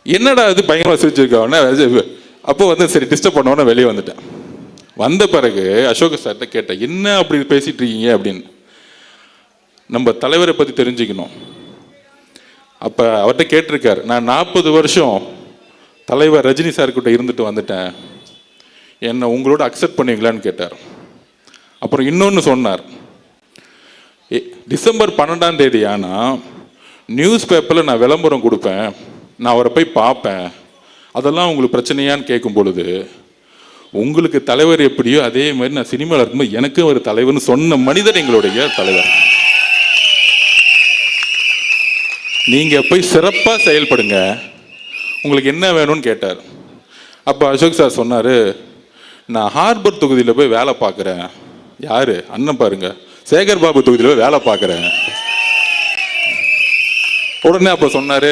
என்னடா அது பயங்கரமாக சிரிச்சிருக்காங்க. அப்போ வந்து சரி டிஸ்டர்ப் பண்ணோன்னு வெளியே வந்துட்டேன். வந்த பிறகு அசோக் சார்கிட்ட கேட்டேன், என்ன அப்படி பேசிட்டு இருக்கீங்க அப்படின்னு. நம்ம தலைவரை பற்றி தெரிஞ்சுக்கணும். அப்போ அவர்கிட்ட கேட்டிருக்காரு, நான் 40 வருஷம் தலைவர் ரஜினி சார்கிட்ட இருந்துட்டு வந்துட்டேன், என்னை உங்களோட அக்செப்ட் பண்ணுவீங்களான்னு கேட்டார். அப்புறம் இன்னொன்று சொன்னார், டிசம்பர் 12ஆம் தேதி ஆனால் நியூஸ் பேப்பரில் நான் விளம்பரம் கொடுப்பேன், நான் அவரை போய் பார்ப்பேன், அதெல்லாம் உங்களுக்கு பிரச்சனையான்னு கேட்கும் பொழுது, உங்களுக்கு தலைவர் எப்படியோ அதே மாதிரி நான் சினிமாவில் இருக்கும்போது எனக்கும் ஒரு தலைவர்னு சொன்ன மனிதர் எங்களுடைய தலைவர். நீங்க போய் சிறப்பாக செயல்படுங்க, உங்களுக்கு என்ன வேணும்னு கேட்டார். அப்போ அசோக் சார் சொன்னார், நான் ஹார்பர் தொகுதியில் போய் வேலை பார்க்குறேன். யாரு? அண்ணன் பாருங்க, சேகர் பாபு தொகுதியில் போய் வேலை பார்க்குறேன். உடனே அப்போ சொன்னார்,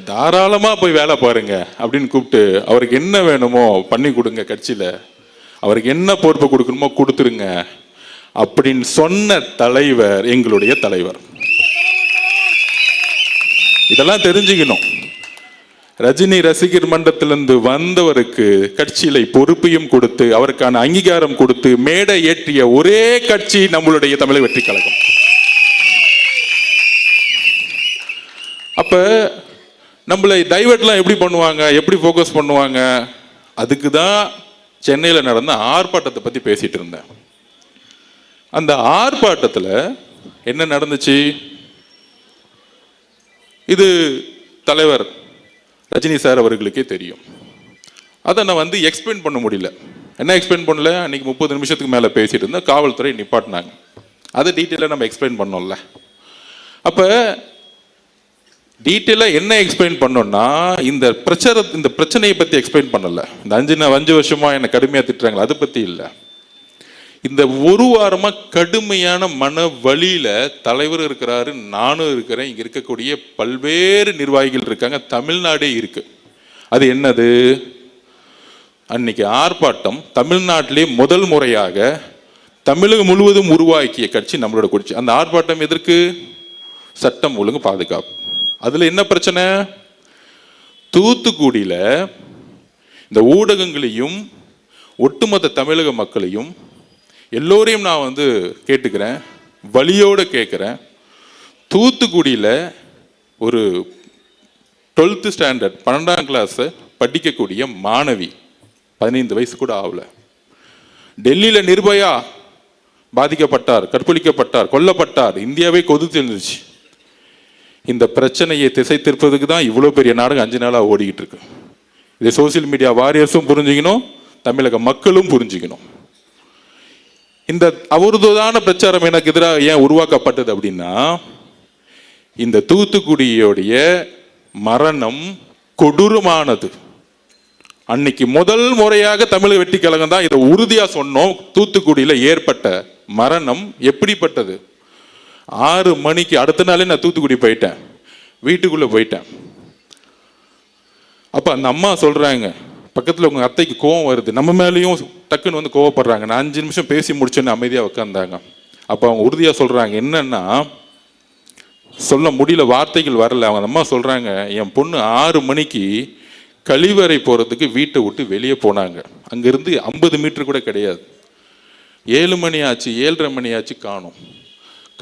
தாராளமாக போய் வேலை பாருங்க அப்படின்னு கூப்பிட்டு அவருக்கு என்ன வேணுமோ பண்ணி கொடுங்க, கட்சியில் அவருக்கு என்ன பொறுப்பு கொடுக்கணுமோ கொடுத்துருங்க அப்படின்னு சொன்ன தலைவர் எங்களுடைய தலைவர். இதெல்லாம் தெரிஞ்சுக்கணும். ரஜினி ரசிகர் மன்றத்திலிருந்து வந்தவருக்கு கட்சியில பொறுப்பையும் கொடுத்து அவருக்கான அங்கீகாரம் கொடுத்து மேடை ஏற்றிய ஒரே கட்சி நம்மளுடைய தமிழக வெற்றி கழகம். அப்ப நம்மளை டைவர்ட்லாம் எப்படி பண்ணுவாங்க, எப்படி ஃபோக்கஸ் பண்ணுவாங்க? அதுக்கு தான் சென்னையில் நடந்த ஆர்ப்பாட்டத்தை பத்தி பேசிட்டு இருந்தேன். அந்த ஆர்ப்பாட்டத்தில் என்ன நடந்துச்சு? இது தலைவர் ரஜினி சார் அவர்களுக்கே தெரியும். அதை நான் எக்ஸ்பிளைன் பண்ண முடியல. என்ன எக்ஸ்பிளைன் பண்ணல? அன்னைக்கு 30 நிமிஷத்துக்கு மேலே பேசிட்டு இருந்தேன். காவல்துறை நிப்பாட்டினாங்க. அதை டீட்டெயிலாக நம்ம எக்ஸ்பிளைன் பண்ணோம்ல. அப்போ டீட்டெயிலாக என்ன எக்ஸ்பிளைன் பண்ணோம்னா, இந்த பிரச்சனையை பற்றி எக்ஸ்பிளைன் பண்ணல. இந்த 5 வருஷமா என்னை கடுமையாக திட்டுறாங்களா, அதை பற்றி இல்லை. இந்த ஒரு வாரமா கடுமையான மன வலியில தலைவர் இருக்கிறாரு, நானும் இருக்கிறேன், இங்க இருக்கக்கூடிய பல்வேறு நிர்வாகிகள் இருக்காங்க, தமிழ்நாடே இருக்கு. அது என்னது? அன்னைக்கு ஆர்ப்பாட்டம் தமிழ்நாட்டிலே முதல் முறையாக தமிழகம் முழுவதும் உருவாக்கிய கட்சி நம்மளோட கட்சி. அந்த ஆர்ப்பாட்டம் எதற்கு? சட்டம் ஒழுங்கு பாதுகாப்பு. அதுல என்ன பிரச்சனை? தூத்துக்குடியில இந்த ஊடகங்களையும் ஒட்டுமொத்த தமிழக மக்களையும் எல்லோரையும் நான் கேட்டுக்கிறேன், வலியோடு கேட்குறேன். தூத்துக்குடியில் ஒரு 12th ஸ்டாண்டர்ட் 12ஆம் கிளாஸ் படிக்கக்கூடிய மாணவி, 15 வயசு கூட ஆகல, டெல்லியில் நிர்பயா பாதிக்கப்பட்டார், கற்பழிக்கப்பட்டார், கொல்லப்பட்டார், இந்தியாவே கொதித்து இருந்துச்சு. இந்த பிரச்சனையை திசை திருப்பதுக்கு தான் இவ்வளோ பெரிய நாடகம் 5 நாளாக ஓடிக்கிட்டு இருக்கு. இதை சோசியல் மீடியா வாரியர்ஸும் புரிஞ்சுக்கணும், தமிழக மக்களும் புரிஞ்சுக்கணும். இந்த அவதூறான பிரச்சாரம் எனக்கு எதிராக ஏன் உருவாக்கப்பட்டது அப்படின்னா, இந்த தூத்துக்குடியோடைய மரணம் கொடூரமானது. அன்னைக்கு முதல் முறையாக தமிழக வெற்றி கழகம் தான் இதை உறுதியா சொன்னோம். தூத்துக்குடியில் ஏற்பட்ட மரணம் எப்படிப்பட்டது? 6 மணிக்கு அடுத்த நாளே நான் தூத்துக்குடி போயிட்டேன், வீட்டுக்குள்ள போயிட்டேன். அப்ப அந்த அம்மா சொல்றாங்க, பக்கத்தில் உங்கள் அத்தைக்கு கோவம் வருது, நம்ம மேலேயும் டக்குன்னு கோவப்படுறாங்க. நான் 5 நிமிஷம் பேசி முடிச்சோன்னு அமைதியாக உட்காந்தாங்க. அப்போ அவங்க உறுதியாக சொல்கிறாங்க, என்னன்னா சொல்ல முடியல, வார்த்தைகள் வரல. அவங்க அம்மா சொல்கிறாங்க, என் பொண்ணு 6 மணிக்கு கழிவறை போகிறதுக்கு வீட்டை விட்டு வெளியே போனாங்க. அங்கேருந்து 50 மீட்டர் கூட கிடையாது. 7 மணி ஆச்சு, 7:30 மணி ஆச்சு, காணோம்.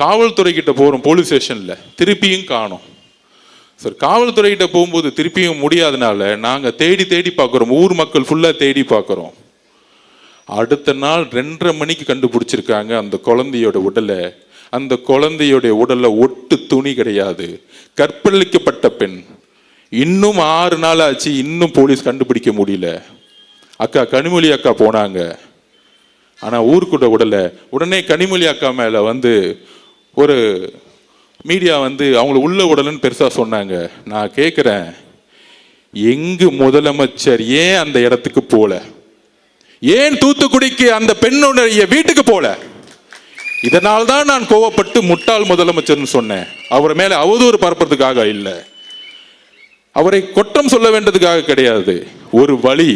காவல்துறைக்கிட்ட போகிறோம், போலீஸ் ஸ்டேஷனில், திருப்பியும் காணோம். சார், காவல்துறைகிட்ட போகும்போது திருப்பியும் முடியாதனால நாங்கள் தேடி தேடி பார்க்குறோம், ஊர் மக்கள் ஃபுல்லாக தேடி பார்க்குறோம். அடுத்த நாள் 2:30 மணிக்கு கண்டுபிடிச்சிருக்காங்க அந்த குழந்தையோட உடலை. அந்த குழந்தையோட உடல்ல ஒட்டு துணி கிடையாது, கற்பழிக்கப்பட்ட பெண். இன்னும் 6 நாள் ஆச்சு, இன்னும் போலீஸ் கண்டுபிடிக்க முடியல. அக்கா கனிமொழி அக்கா போனாங்க, ஆனால் ஊருக்குள்ள உடலை. உடனே கனிமொழி அக்கா மேலே ஒரு மீடியா அவங்கள உள்ள உடலன்னு பெருசா சொன்னாங்க. நான் கேட்கிறேன், எங்கு முதலமைச்சர் ஏன் அந்த இடத்துக்கு போல? ஏன் தூத்துக்குடிக்கு அந்த பெண்ணுடைய வீட்டுக்கு போல? இதனால்தான் நான் கோவப்பட்டு முட்டாள் முதலமைச்சர்னு சொன்னேன். அவர் மேல அவதூறு பரப்புறதுக்காக இல்லை, அவரை குற்றம் சொல்ல வேண்டதுக்காக கிடையாது. ஒரு வழி,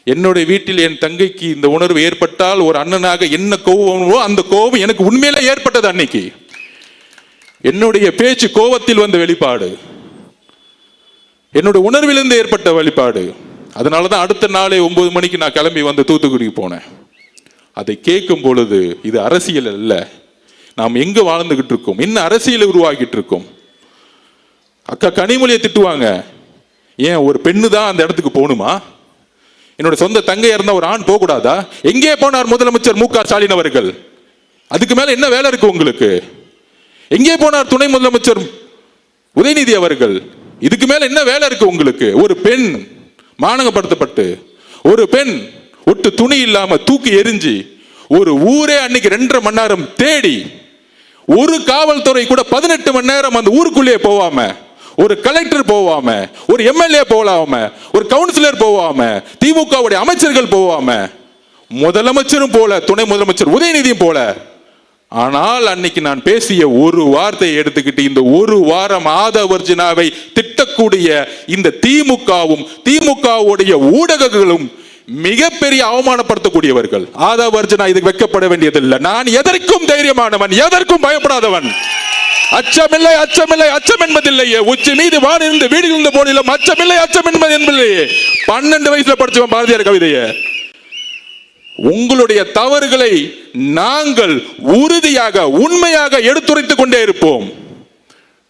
என்னுடைய வீட்டில் என் தங்கைக்கு இந்த உணர்வு ஏற்பட்டால் ஒரு அண்ணனாக என்ன கோவமோ அந்த கோபம் எனக்கு உண்மையில ஏற்பட்டது. அன்னைக்கு என்னுடைய பேச்சு கோபத்தில் வந்த வெளிப்பாடு, என்னுடைய உணர்விலிருந்து ஏற்பட்ட வெளிப்பாடு. அதனாலதான் அடுத்த நாளே 9 மணிக்கு நான் கிளம்பி தூத்துக்குடிக்கு போனேன். அதை கேட்கும் பொழுது இது அரசியல் அல்ல, நாம் எங்க வாழ்ந்துகிட்டு இருக்கோம், என்ன அரசியலை உருவாக்கிட்டு இருக்கோம். அக்கா கனிமொழியை திட்டுவாங்க, ஏன் ஒரு பெண்ணு தான் அந்த இடத்துக்கு போகணுமா? என்னோட சொந்த தங்கையா இருந்தா ஒரு ஆண் போக கூடாதா? எங்கே போனார் முதலமைச்சர் மு க ஸ்டாலின் அவர்கள்? அதுக்கு மேல என்ன வேலை இருக்கு உங்களுக்கு? எங்கே போனார் துணை முதலமைச்சர் உதயநிதி அவர்கள்? இதுக்கு மேல என்ன வேலை இருக்கு உங்களுக்கு? ஒரு பெண் மானங்கப்படுத்தப்பட்டு, ஒரு பெண் ஒட்டு துணி இல்லாம தூக்கி எரிஞ்சு, ஒரு ஊரே அன்னைக்கு 2.5 மணி நேரம் தேடி, ஒரு காவல்துறை கூட 18 மணி நேரம் அந்த ஊருக்குள்ளே போவாம, ஒரு கலெக்டர் போவாம, ஒரு எம்எல்ஏ போகாம, ஒரு கவுன்சிலர் போவாம, திமுகவுடைய அமைச்சர்கள் போவாம, முதலமைச்சரும் போல, துணை முதலமைச்சர் உதயநிதியும் போல. ஆனால் அன்னைக்கு நான் பேசிய ஒரு வார்த்தையை எடுத்துக்கிட்டு இந்த ஒரு வாரம் ஆதவர்ஜினாவை திட்டக்கூடிய இந்த திமுகவும் திமுகவுடைய ஊடகங்களும் மிகப்பெரிய அவமானப்படுத்தக்கூடியவர்கள். ஆதவர்ஜினா இதுக்கு வைக்கப்பட வேண்டியதில்லை. நான் எதற்கும் தைரியமானவன், எதற்கும் பயப்படாதவன். அச்சமில்லை அச்சமில்லை அச்சம் என்பதில்லையே, உச்சி மீது வானிருந்து வீடுகளிருந்து போனிலும் அச்சமில்லை அச்சம் என்பதில்லையே. 12 வயசுல படிச்சவன் பாரதியார் கவிதைய. உங்களுடைய தவறுகளை நாங்கள் உறுதியாக உண்மையாக எடுத்துரைத்துக் கொண்டே இருப்போம்.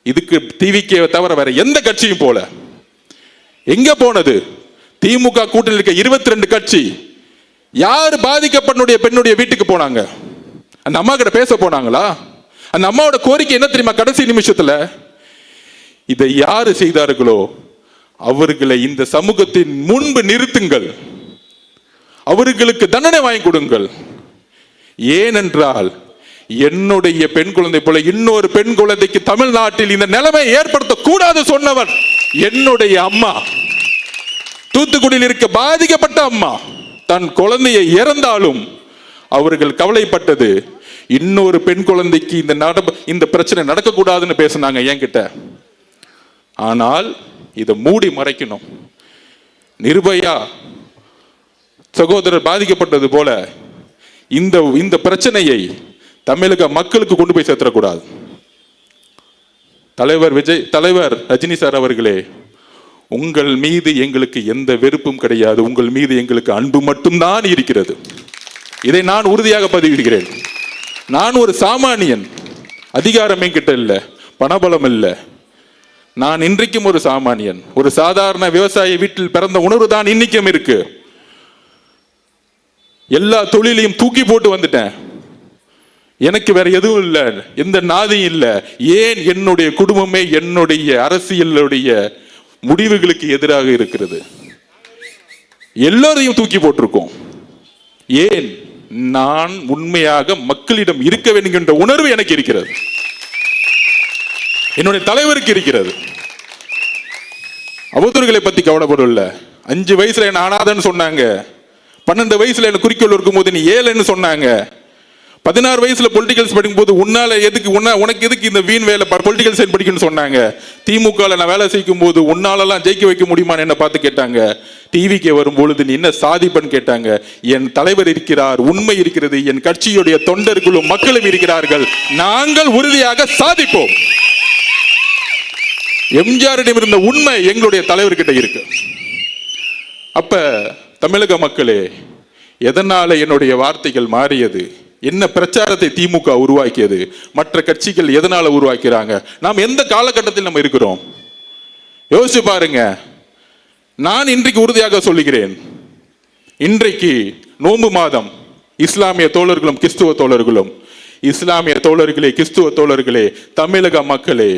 இதுக்கு டிவிக்கே தவிர வேற எந்த கட்சியும் போல. எங்க போனது? திமுக கூட்டணியில் இருக்க 22 கட்சி யார் பாதிக்கப்பட்ட பெண்ணுடைய வீட்டுக்கு போனாங்க? அந்த அம்மா கிட்ட பேச போனாங்களா? அந்த அம்மாவோட கோரிக்கை என்ன தெரியுமா? கடைசி நிமிஷத்துல இதை யாரு செய்தார்களோ அவர்களை இந்த சமூகத்தின் முன்பு நிறுத்துங்கள், அவர்களுக்கு தண்டனை வாங்கி கொடுங்கள். ஏனென்றால் என்னுடைய பெண் குழந்தை போல இன்னொரு பெண் குழந்தைக்கு தமிழ்நாட்டில் இந்த நிலைமை ஏற்படுத்த கூடாது சொன்னவர் என்னுடைய அம்மா. தூத்துக்குடியில் இருக்க பாதிக்கப்பட்ட அம்மா தன் குழந்தையை இறந்தாலும் அவர்கள் கவலைப்பட்டது இன்னொரு பெண் குழந்தைக்கு இந்த பிரச்சனை நடக்கக்கூடாதுன்னு பேசினாங்க என்கிட்ட. ஆனால் இதை மூடி மறைக்கணும். நிர்பயா சகோதரர் பாதிக்கப்பட்டது போல இந்த பிரச்சனையை தமிழக மக்களுக்கு கொண்டு போய் சேர்த்தக்கூடாது. தலைவர் ரஜினி சார் அவர்களே, உங்கள் மீது எங்களுக்கு எந்த வெறுப்பும் கிடையாது, உங்கள் மீது எங்களுக்கு அன்பு மட்டும்தான் இருக்கிறது. இதை நான் உறுதியாக பதிவிடுகிறேன். நான் ஒரு சாமானியன், அதிகாரம் என்கிட்ட இல்லை, பணபலம் இல்லை. நான் இன்றைக்கும் ஒரு சாமானியன், ஒரு சாதாரண விவசாய வீட்டில் பிறந்த உணர்வு தான் இன்னைக்கும் இருக்கு. எல்லா தொழிலையும் தூக்கி போட்டு வந்துட்டேன். எனக்கு வேற எதுவும் இல்லை, எந்த நாதியும் இல்லை. ஏன்? என்னுடைய குடும்பமே என்னுடைய அரசியலுடைய முடிவுகளுக்கு எதிராக இருக்கிறது. எல்லோரையும் தூக்கி போட்டிருக்கோம். ஏன்? நான் உண்மையாக மக்களிடம் இருக்க வேண்டும் என்ற உணர்வு எனக்கு இருக்கிறது, என்னுடைய தலைவருக்கு இருக்கிறது. அவதூறுகளை பத்தி கவலைப்படல. 5 வயசுல என்ன அனாதன்னு சொன்னாங்க, 12 வயசுல என்ன குறிக்கோள் இருக்கும் போது நீ ஏழைன்னு சொன்னாங்க, 16 வயசுல பொலிட்டிகல்ஸ் படிக்கும் போது உனக்கு எதுக்கு இந்த வீண் வேலை பொலிட்டிகல் சயின்ஸ் படிக்கணும்னு சொன்னாங்க. திமுக நான் வேலை செய்யும் போது உன்னாலெல்லாம் ஜெயிக்க வைக்க முடியுமான்னு என்ன பார்த்து கேட்டாங்க. டிவிக்கு வரும்பொழுது நீ என்ன சாதிப்பன்னு கேட்டாங்க. என் தலைவர் இருக்கிறார், உண்மை இருக்கிறது, என் கட்சியுடைய தொண்டர்களும் மக்களும் இருக்கிறார்கள், நாங்கள் உறுதியாக சாதிப்போம். எம்ஜிஆரிடம் இருந்த உண்மை எங்களுடைய தலைவர்கிட்ட இருக்கு. அப்ப தமிழக மக்களே, எதனால என்னுடைய வார்த்தைகள் மாறியது? என்ன பிரச்சாரத்தை திமுக உருவாக்கியது? மற்ற கட்சிகள் எதனால உருவாக்கிறாங்க? நாம் எந்த காலகட்டத்தில் நம்ம இருக்கிறோம் யோசிச்சு பாருங்க. நான் இன்றைக்கு உறுதியாக சொல்லுகிறேன், இன்றைக்கு நோன்பு மாதம். இஸ்லாமிய தோழர்களும் கிறிஸ்துவ தோழர்களும், இஸ்லாமிய தோழர்களே, கிறிஸ்துவ தோழர்களே, தமிழக மக்களே,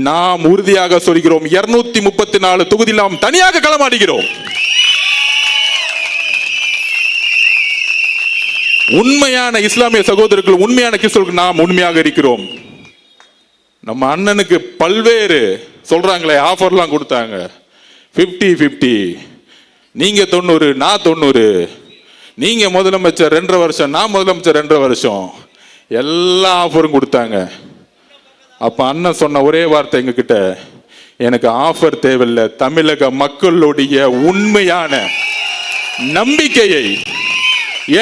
நாம் உறுதியாக சொல்கிறோம், 234 தொகுதியில் நாம் தனியாக களமாடுகிறோம். உண்மையான இஸ்லாமிய சகோதரர்கள், உண்மையான கிறிஸ்தவர்கள் நாம் உண்மையாக இருக்கிறோம். நம்ம அண்ணனுக்கு பல்வேறு சொல்றாங்களே ஆஃபர்லாம் கொடுத்தாங்க. 50-50, நீங்க 90 நான் 90, நீங்க முதலமைச்சர் 2.5 வருஷம் நான் முதலமைச்சர் 2.5 வருஷம், எல்லா ஆஃபரும் கொடுத்தாங்க. அப்ப அண்ணன் சொன்ன ஒரே வார்த்தை எங்க கிட்ட, எனக்கு ஆஃபர் தேவையில்லை, தமிழக மக்களுடைய உண்மையான நம்பிக்கையை,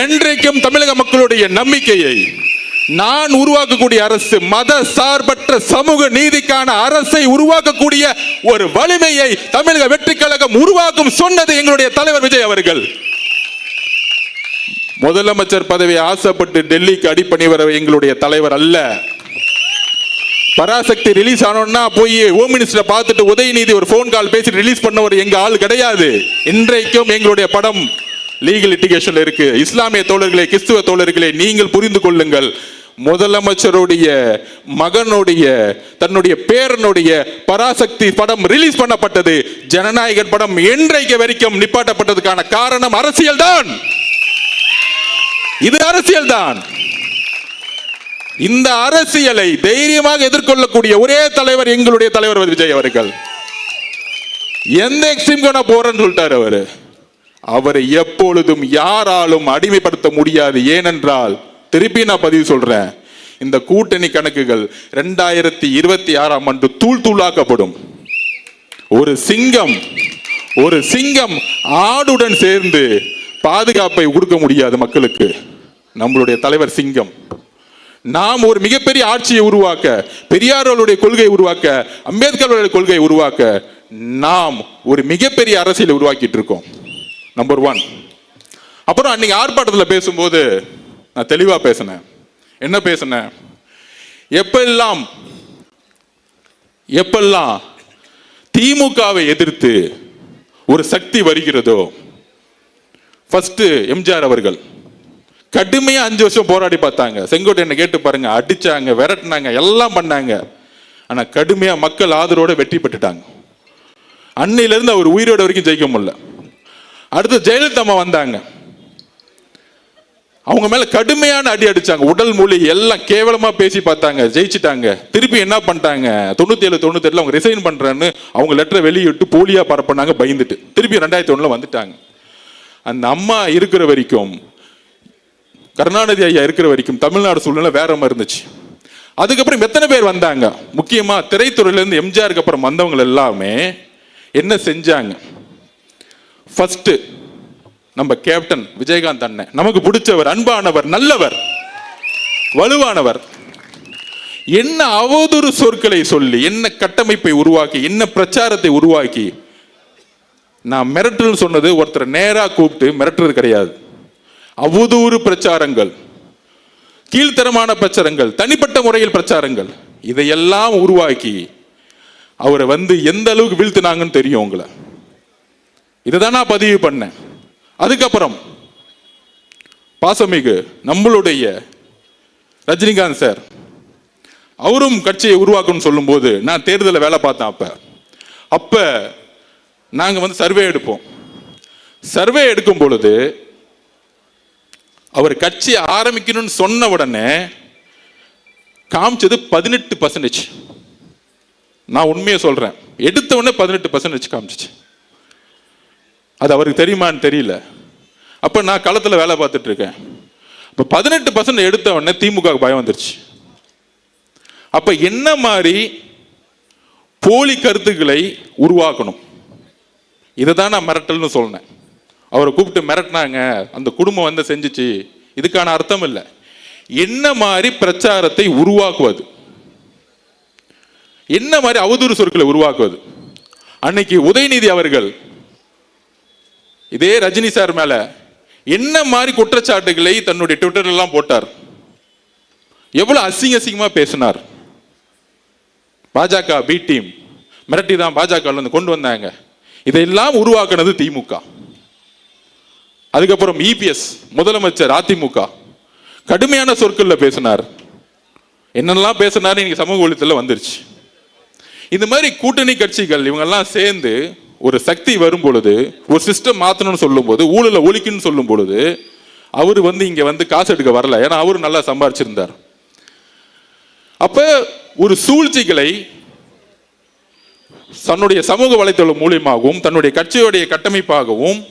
என்றைக்கும் தமிழக மக்களுடைய நம்பிக்கையை, நான் உருவாக்கக்கூடிய அரசு மத சார்பற்ற சமூக நீதிக்கான அரசை உருவாக்கக்கூடிய ஒரு வலிமையை தமிழக வெற்றி கழகம் உருவாக்கும் சொன்னது எங்களுடைய தலைவர் விஜய் அவர்கள். முதலமைச்சர் பதவியை ஆசைப்பட்டு டெல்லிக்கு அடிப்பணி வர எங்களுடைய தலைவர் அல்ல. பராசக்தி ரிலீஸ் ஆனோம்னா போய் ஹோம் மினிஸ்டரை பார்த்துட்டு உதயநிதி ஒரு போன் கால் பேசி ரிலீஸ் பண்ணவர் எங்க ஆள் கிடையாது. இன்றைக்கும் எங்களுடைய படம் லீகல் லிட்டிகேஷன்ல இருக்கு. இஸ்லாமிய தோழர்களே, கிறிஸ்துவ தோழர்களே, நீங்கள் புரிந்து கொள்ளுங்கள். முதலமைச்சருடைய மகனுடைய தன்னுடைய பேரனுடைய பராசக்தி படம் ரிலீஸ் பண்ணப்பட்டது. ஜனநாயகன் படம் என்றைக்கு வரைக்கும் நிப்பாட்டப்பட்டதுக்கான காரணம் அரசியல் தான். இது அரசியல் தான். இந்த அரசியலை தைரியமாக எதிர்கொள்ளக்கூடிய ஒரே தலைவர் எங்களுடைய தலைவர் விஜய் அவர்கள். எந்த எக்ஸ்ட்ரீம் நான் போறேன்னு சொல்லிட்டாரு அவரு. அவரை எப்பொழுதும் யாராலும் அடிமைப்படுத்த முடியாது. ஏனென்றால் திருப்பி நான் பதிவு சொல்றேன், இந்த கூட்டணி கணக்குகள் 2026ஆம் ஆண்டு தூள் தூளாக்கப்படும். ஒரு சிங்கம் ஆடுடன் சேர்ந்து பாதுகாப்பை கொடுக்க முடியாது மக்களுக்கு. நம்மளுடைய தலைவர் சிங்கம். நாம் ஒரு மிகப்பெரிய ஆட்சியை உருவாக்க, பெரியார்களுடைய கொள்கையை உருவாக்க, அம்பேத்கருடைய கொள்கையை உருவாக்க நாம் ஒரு மிகப்பெரிய அரசியலை உருவாக்கிட்டு இருக்கோம். நம்பர் 1. அப்புறம் அன்னைக்கு ஆர்ப்பாட்டத்தில் பேசும்போது நான் தெளிவா பேசினேன். என்ன பேசினேன்? எப்பெல்லாம் திமுகவை எதிர்த்து ஒரு சக்தி வருகிறதோ, ஃபர்ஸ்ட் எம்ஜிஆர் அவர்கள் கடுமையா 5 வருஷம் போராடி பார்த்தாங்க. செங்கோட்டையனை கேட்டு பாருங்க, அடிச்சாங்க, விரட்டினாங்க, எல்லாம் பண்ணாங்க. ஆனா கடுமையா மக்கள் ஆதரவோட வெற்றி பெற்றுட்டாங்க. அன்னையிலிருந்து அவர் உயிரோட வரைக்கும் ஜெயிக்க முடியல. அடுத்து ஜெயலலிதா அம்மா வந்தாங்க, அவங்க மேல கடுமையான அடி அடிச்சாங்க, உடல் மொழி எல்லாம் கேவலமா பேசி பார்த்தாங்க, ஜெயிச்சிட்டாங்க. திருப்பி என்ன பண்ணிட்டாங்க, 97 அவங்க ரிசைன் பண்றேன்னு அவங்க லெட்டரை வெளியிட்டு போலியா பரப்பினாங்க, பயந்துட்டு திருப்பி 2001 வந்துட்டாங்க. அந்த அம்மா இருக்கிற வரைக்கும், கருணாநிதி ஐயா இருக்கிற வரைக்கும் தமிழ்நாடு சூழ்நிலை வேற மாதிரி இருந்துச்சு. அதுக்கப்புறம் எத்தனை பேர் வந்தாங்க, முக்கியமா திரைத்துறையில இருந்து எம்ஜிஆருக்கு அப்புறம் வந்தவங்க எல்லாமே என்ன செஞ்சாங்க? ஃபர்ஸ்ட் நம்ம கேப்டன் விஜயகாந்த் அண்ணன், நமக்கு பிடிச்சவர், அன்பானவர், நல்லவர், வலுவானவர். என்ன அவதூறு சொற்களை சொல்லி, என்ன கட்டமைப்பை உருவாக்கி, என்ன பிரச்சாரத்தை உருவாக்கி, நான் மிரட்டல் சொன்னது ஒருத்தர் நேரா கூப்பிட்டு மிரட்டுறது கிடையாது. அவதூறு பிரச்சாரங்கள், கீழ்த்தரமான பிரச்சாரங்கள், தனிப்பட்ட முறையில் பிரச்சாரங்கள், இதையெல்லாம் உருவாக்கி அவரை எந்த அளவுக்கு வீழ்த்தினாங்கன்னு தெரியும் உங்களை. இதைதான் நான் பதிவு பண்ணேன். அதுக்கப்புறம் பாசமிகு நம்மளுடைய ரஜினிகாந்த் சார், அவரும் கட்சியை உருவாக்கணும்னு சொல்லும் போது நான் தேர்தலில் வேலை பார்த்தேன். அப்ப நாங்க சர்வே எடுப்போம். சர்வே எடுக்கும் பொழுது அவர் கட்சி ஆரம்பிக்கணும்னு சொன்ன உடனே காமிச்சது 18%. நான் உண்மையை சொல்றேன், எடுத்த உடனே 18% காமிச்சிச்சு. அது அவருக்கு தெரியுமான்னு தெரியல. அப்ப நான் களத்துல வேலை பார்த்துட்டு இருக்கேன். இப்ப 18% எடுத்த உடனே திமுக பயம் வந்துருச்சு. அப்ப என்ன மாதிரி போலி கருத்துக்களை உருவாக்கணும், இதைதான் நான் மிரட்டல்னு சொன்னேன். அவரை கூப்பிட்டு மிரட்டினாங்க, அந்த குடும்பம் செஞ்சுச்சு, இதுக்கான அர்த்தம் இல்லை. என்ன மாதிரி பிரச்சாரத்தை உருவாக்குவது, என்ன மாதிரி அவதூறு சொற்களை உருவாக்குவது. அன்னைக்கு உதயநிதி அவர்கள் இதே ரஜினி சார் மேல என்ன மாதிரி குற்றச்சாட்டுகளை தன்னுடைய ட்விட்டர் எல்லாம் போட்டார், எவ்வளவு அசிங்கமா பேசினார். பாஜக பி டீம் மிரட்டி தான் பாஜக கொண்டு வந்தாங்க. இதையெல்லாம் உருவாக்குனது திமுக. அதுக்கப்புறம் இபிஎஸ் முதலமைச்சர் அதிமுக கடுமையான சொற்கள்ல பேசினார். என்னெல்லாம் பேசினார் இன்னைக்கு சமூக ஊடகத்தில் வந்துருச்சு. இந்த மாதிரி கூட்டணி கட்சிகள் இவங்கெல்லாம் சேர்ந்து ஒரு சக்தி வரும் பொழுது, ஒரு சிஸ்டம் மாத்தணும்னு சொல்லும் போது, ஊழல ஒழிக்கணும்னு சொல்லும் பொழுது, அவரு இங்க காசு எடுக்க வரல. ஏன்னா அவரு நல்லா சம்பாதிச்சிருந்தார். அப்ப ஒரு சூழ்ச்சிகளை தன்னுடைய சமூக வலைத்தளம் மூலியமாகவும் தன்னுடைய கட்சியுடைய கட்டமைப்பாகவும்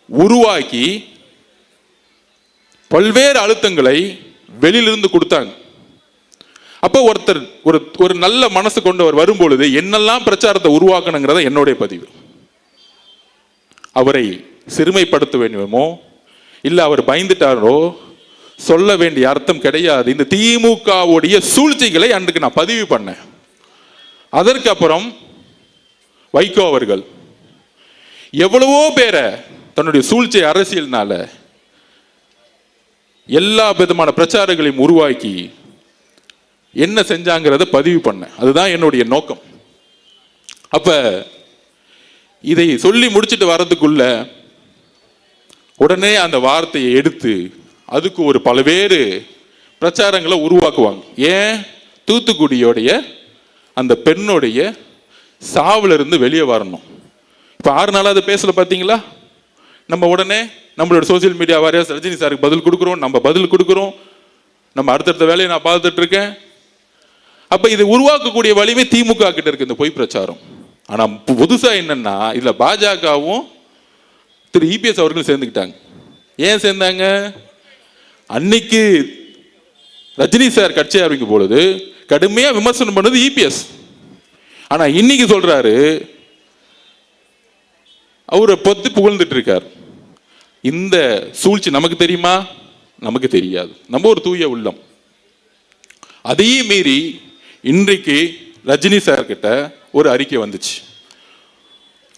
உருவாக்கி பல்வேறு அழுத்தங்களை வெளியிலிருந்து கொடுத்தாங்க. அப்ப ஒருத்தர் ஒரு நல்ல மனசு கொண்டவர் வரும்பொழுது என்னெல்லாம் பிரச்சாரத்தை உருவாக்கணுங்கிறத என்னுடைய பதிவு. அவரை சிறுமைப்படுத்த வேண்டுமோ இல்ல அவர் பயந்துட்டாரோ சொல்ல வேண்டிய அர்த்தம் கிடையாது. இந்த திமுகவுடைய சூழ்ச்சிகளை அன்றைக்கு நான் பதிவு பண்ணேன். அதற்கு அப்புறம் வைகோ அவர்கள் எவ்வளவோ பேரை தன்னுடைய சூழ்ச்சி அரசியல்னால எல்லா விதமான பிரச்சாரங்களையும் உருவாக்கி என்ன செஞ்சாங்கிறத பதிவு பண்ண. அதுதான் என்னுடைய நோக்கம். அப்ப இதை சொல்லி முடிச்சுட்டு வர்றதுக்குள்ள உடனே அந்த வார்த்தையை எடுத்து அதுக்கு ஒரு பல்வேறு பிரச்சாரங்களை உருவாக்குவாங்க. ஏன்? தூத்துக்குடியோடைய அந்த பெண்ணுடைய சாவுல இருந்து வெளியே வரணும். இப்ப 6 நாளா அது பேசல பாத்தீங்களா? நம்ம உடனே நம்மளோட சோசியல் மீடியா வாரியா ரஜினி சாருக்கு பதில் கொடுக்குறோம், நம்ம பதில் கொடுக்குறோம், நம்ம அடுத்தடுத்த வேலையை நான் பார்த்துட்டு இருக்கேன். அப்ப இது உருவாக்கக்கூடிய வலிமை திமுக கிட்ட இருக்கு இந்த பொய் பிரச்சாரம். ஆனா புதுசா என்னன்னா இதுல பாஜகவும் திரு இபிஎஸ் அவர்கள் சேர்ந்துக்கிட்டாங்க. ஏன் சேர்ந்தாங்க? அன்னைக்கு ரஜினி சார் கட்சி ஆரம்பிக்கும் பொழுது கடுமையா விமர்சனம் பண்ணது இபிஎஸ். ஆனா இன்னைக்கு சொல்றாரு, அவரை பொத்து புகழ்ந்துட்டு இருக்கார். இந்த சூழ்ச்சி நமக்கு தெரியுமா? நமக்கு தெரியாது. நம்ம ஒரு தூய உள்ளம். அதையும் மீறி இன்றைக்கு ரஜினி சார் கிட்ட ஒரு அறிக்கை வந்துச்சு.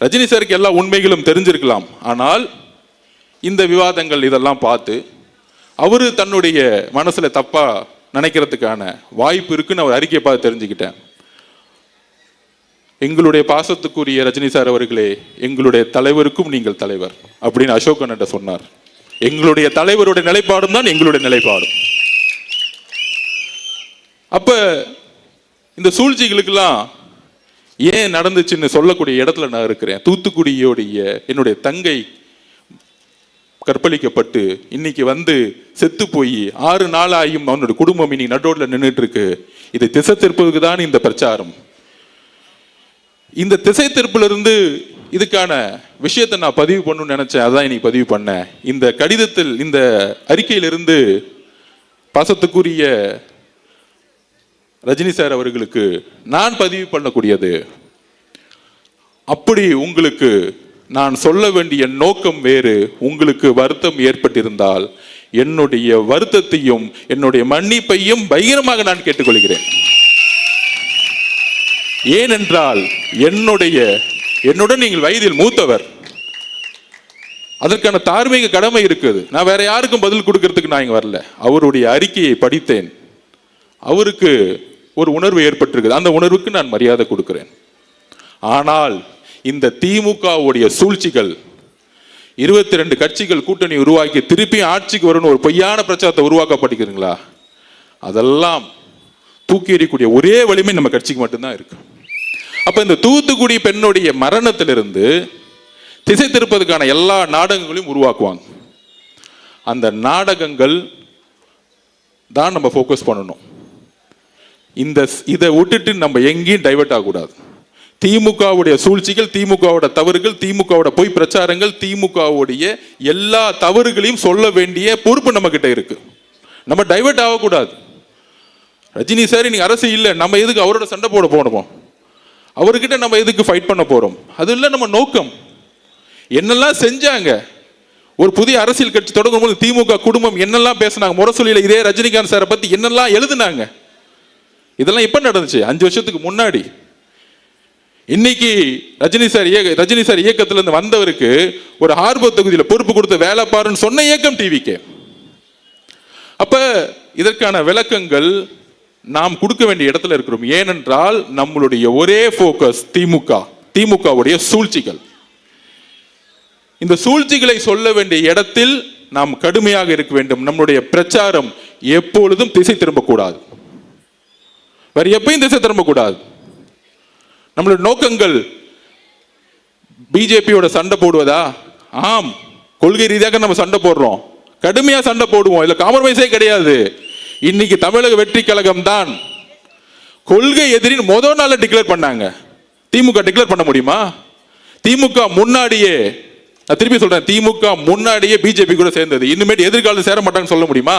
ரஜினி சாருக்கு எல்லா உண்மைகளும் தெரிஞ்சிருக்கலாம். ஆனால் இந்த விவாதங்கள் இதெல்லாம் பார்த்து அவரு தன்னுடைய மனசுல தப்பா நினைக்கிறதுக்கான வாய்ப்பு இருக்குன்னு அவர் அறிக்கையை பார்த்து தெரிஞ்சுக்கிட்டேன். எங்களுடைய பாசத்துக்குரிய ரஜினி சார் அவர்களே, எங்களுடைய தலைவருக்கும் நீங்கள் தலைவர் அப்படின்னு அசோகன் சொன்னார். எங்களுடைய தலைவருடைய நிலைப்பாடும் தான் எங்களுடைய நிலைப்பாடும். அப்ப இந்த சூழ்ச்சிகளுக்கெல்லாம் ஏன் நடந்துச்சுன்னு சொல்லக்கூடிய இடத்துல நான் இருக்கிறேன். தூத்துக்குடியோடைய என்னுடைய தங்கை கற்பழிக்கப்பட்டு இன்னைக்கு வந்து செத்து போய் 6 நாளாயும் அவனுடைய குடும்பம் இன்னைக்கு நடுரோட்ல நின்றுட்டு இருக்கு. இதை திசை திருப்பதுக்கு தான் இந்த பிரச்சாரம். இந்த திசை திருப்புல இருந்து இதுக்கான விஷயத்தை நான் பதிவு பண்ணணும்னு நினைச்சேன். அதான் இன்னைக்கு பதிவு பண்ணேன். இந்த கடிதத்தில், இந்த அறிக்கையிலிருந்து பாசத்துக்குரிய ரஜினி சார் அவர்களுக்கு நான் பதிவு பண்ணக்கூடியது, அப்படி உங்களுக்கு நான் சொல்ல வேண்டிய நோக்கம் வேறு, உங்களுக்கு வருத்தம் ஏற்பட்டிருந்தால் என்னுடைய வருத்தத்தையும் என்னுடைய மன்னிப்பையும் பகிரமாக நான் கேட்டுக்கொள்கிறேன். ஏனென்றால் என்னுடன் நீங்கள் வயதில் மூத்தவர், அதற்கான தார்மீக கடமை இருக்குது. நான் வேற யாருக்கும் பதில் கொடுக்கறதுக்கு நான் இங்க வரல. அவருடைய அறிக்கையை படித்தேன். அவருக்கு ஒரு உணர்வு ஏற்பட்டிருக்குது. அந்த உணர்வுக்கு நான் மரியாதை கொடுக்கிறேன். ஆனால் இந்த திமுகவுடைய சூழ்ச்சிகள், 22 கட்சிகள் கூட்டணி உருவாக்கி திருப்பி ஆட்சிக்கு வரணும் ஒரு பொய்யான பிரச்சாரத்தை உருவாக்கப்படுகிறீங்களா, அதெல்லாம் தூக்கி எறியக்கூடிய ஒரே வலிமை நம்ம கட்சிக்கு மட்டும்தான் இருக்கு. அப்ப இந்த தூத்துக்குடி பெண்ணுடைய மரணத்திலிருந்து திசை திருப்பதுக்கான எல்லா நாடகங்களையும் உருவாக்குவாங்க. அந்த நாடகங்கள் தான் நம்ம ஃபோக்கஸ் பண்ணணும். இதை விட்டுட்டு நம்ம எங்கேயும் டைவர்ட் ஆகக்கூடாது. திமுகவுடைய சூழ்ச்சிகள், திமுகவோட தவறுகள், திமுகவோட பொய் பிரச்சாரங்கள், திமுகவுடைய எல்லா தவறுகளையும் சொல்ல வேண்டிய பொறுப்பு நம்ம கிட்ட இருக்கு. நம்ம டைவர்ட் ஆகக்கூடாது. ரஜினி சார் இன்னைக்கு அரசு இல்லை, நம்ம எதுக்கு அவரோட சண்டை போட போனோம், அவர்கிட்ட நம்ம எதுக்கு ஃபைட் பண்ண போறோம், அது இல்லை நம்ம நோக்கம். என்னெல்லாம் செஞ்சாங்க, ஒரு புதிய அரசியல் கட்சி தொடங்கும் போது திமுக குடும்பம் என்னெல்லாம் பேசினாங்க, முரசொலியில இதே ரஜினிகாந்த் சாரை பத்தி என்னெல்லாம் எழுதுனாங்க, இதெல்லாம் எப்ப நடந்துச்சு? 5 வருஷத்துக்கு முன்னாடி. இன்னைக்கு ரஜினி சார் இயக்கத்துல இருந்து வந்தவருக்கு ஒரு ஹார்பர் தொகுதியில் பொறுப்பு கொடுத்த வேலை பாருன்னு சொன்ன இயக்கம் டிவிக்கு. அப்ப இதற்கான விளக்கங்கள் நாம் கொடுக்க வேண்டிய இடத்துல இருக்கிறோம். ஏனென்றால் நம்மளுடைய ஒரே போக்கஸ் திமுகவுடைய சூழ்ச்சிகள். இந்த சூழ்ச்சிகளை சொல்ல வேண்டிய இடத்தில் நாம் கடுமையாக இருக்க வேண்டும். நம்முடைய பிரச்சாரம் எப்பொழுதும் திசை திரும்பக்கூடாது, வேற எப்பயும் திசை திரும்பக்கூடாது. நம்மளுடைய நோக்கங்கள் பிஜேபியோட சண்டை போடுவதா? ஆம், கொள்கை ரீதியாக நம்ம சண்டை போடுறோம், கடுமையா சண்டை போடுவோம், இல்ல காம்ப்ரமைஸே கிடையாது. இன்னைக்கு தமிழக வெற்றி கழகம் தான் கொள்கை எதிரின்னு முதல் நாள் டிக்ளேர் பண்ணாங்க. திமுக டிக்ளேர் பண்ண முடியுமா? திமுக முன்னாடியே, நான் திருப்பி சொல்றேன், திமுக முன்னாடியே பிஜேபி கூட சேர்ந்தது. இனிமேட்டு எதிர்காலம் சேர மாட்டாங்கன்னு சொல்ல முடியுமா?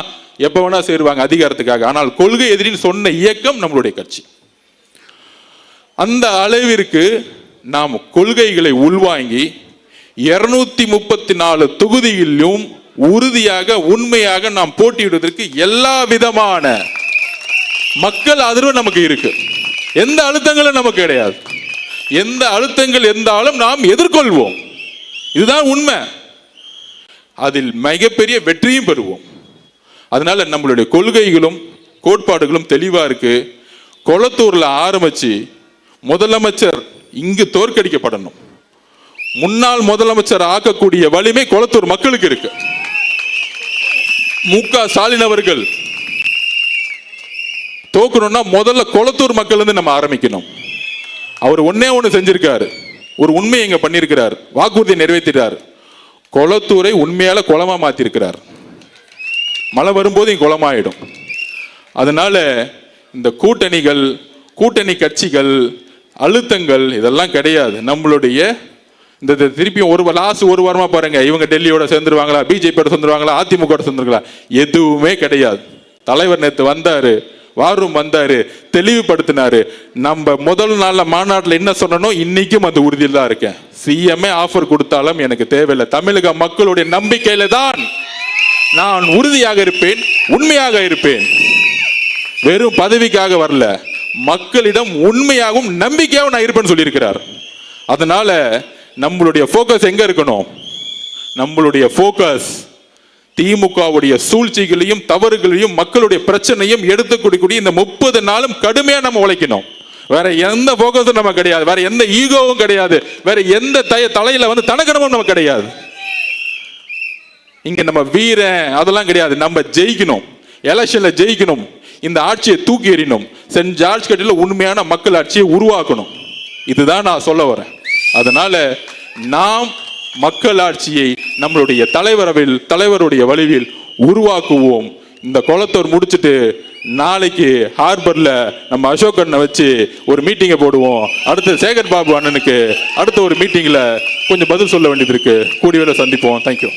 எப்ப வேணா சேருவாங்க அதிகாரத்துக்காக. ஆனால் கொள்கை எதிரின்னு சொன்ன இயக்கம் நம்மளுடைய கட்சி. அந்த அளவிற்கு நாம் கொள்கைகளை உள்வாங்கி 234 தொகுதியிலும் உறுதியாக உண்மையாக நாம் போட்டியிடுவதற்கு எல்லா விதமான மக்கள் ஆதரவு நமக்கு இருக்கு. எந்த அழுத்தங்களும் நமக்கு கிடையாது. எந்த அழுத்தங்கள் இருந்தாலும் நாம் எதிர்கொள்வோம். இதுதான் உண்மை. அதில் மிகப்பெரிய வெற்றியும் பெறுவோம். அதனால நம்மளுடைய கொள்கைகளும் கோட்பாடுகளும் தெளிவா இருக்கு. கொளத்தூர்ல ஆரம்பிச்சு முதலமைச்சர் இங்கு தோற்கடிக்கப்படணும். முன்னாள் முதலமைச்சர் ஆக்கக்கூடிய வலிமை கொளத்தூர் மக்களுக்கு இருக்கு. மு.க. ஸ்டாலின் அவர்கள் தோக்கணும்னா முதல்ல கொளத்தூர் மக்கள் இருந்து நம்ம ஆரம்பிக்கணும். அவர் ஒன்னே ஒன்று செஞ்சிருக்காரு, ஒரு உண்மையை இங்க பண்ணியிருக்கிறார், வாக்குறுதியை நிறைவேற்றிட்டார். கொளத்தூரை உண்மையால குளமா மாத்திருக்கிறார். மழை வரும்போது இங்க குளமாயிடும். அதனால இந்த கூட்டணி கட்சிகள் அழுத்தங்கள் இதெல்லாம் கிடையாது. நம்மளுடைய இந்த திருப்பியும் ஒரு வாரமா பாருங்க, இவங்க டெல்லியோட சேர்ந்துருவாங்களா, பிஜேபியோட சேர்ந்துருவாங்களா, அதிமுக சேர்ந்துருவாங்களா, எதுவுமே கிடையாது. தலைவர் நேற்று வந்தாரு, வாரும் வந்தாரு, தெளிவுபடுத்தினாரு. நம்ம முதல் நாள்ல மாநாட்டில் என்ன சொன்னோம், இன்னைக்கும் அந்த உறுதியில் தான் இருக்கேன். சிஎம்ஏ ஆஃபர் கொடுத்தாலும் எனக்கு தேவையில்லை. தமிழக மக்களுடைய நம்பிக்கையில தான் நான் உறுதியாக இருப்பேன், உண்மையாக இருப்பேன். வெறும் பதவிக்காக வரல, மக்களிடம் உண்மையாகவும் நம்பிக்கையாகவும் நான் இருப்பேன்னு சொல்லியிருக்கிறார். அதனால நம்மளுடைய போக்கஸ் எங்க இருக்கணும்? நம்மளுடைய போக்கஸ் திமுகவுடைய சூழ்ச்சிகளையும் தவறுகளையும் மக்களுடைய பிரச்சனையும் எடுத்துக்கூடிய இந்த 30 நாளும் கடுமையா நம்ம உழைக்கணும். வேற எந்த போக்கஸும் நம்ம கிடையாது, வேற எந்த ஈகோவும் கிடையாது, வேற எந்த தலையில தனக்கணமும் நம்ம கிடையாது. இங்க நம்ம வீரன் அதெல்லாம் கிடையாது. நம்ம ஜெயிக்கணும், எலெக்ஷன்ல ஜெயிக்கணும், இந்த ஆட்சியை தூக்கி எறியணும், சென்ட் ஜார்ஜ் கட்டில உண்மையான மக்கள் ஆட்சியை உருவாக்கணும். இதுதான் நான் சொல்ல வரேன். அதனால நாம் மக்கள் ஆட்சியை நம்மளுடைய தலைவருடைய வழியில் உருவாக்குவோம். இந்த குளத்தூர் முடிச்சுட்டு நாளைக்கு ஹார்பர்ல நம்ம அசோக் அண்ணனை வச்சு ஒரு மீட்டிங்கை போடுவோம். அடுத்து சேகர் பாபு அண்ணனுக்கு அடுத்த ஒரு மீட்டிங்ல கொஞ்சம் பதில் சொல்ல வேண்டியது இருக்கு. கூடிய சந்திப்போம். தேங்க்யூ.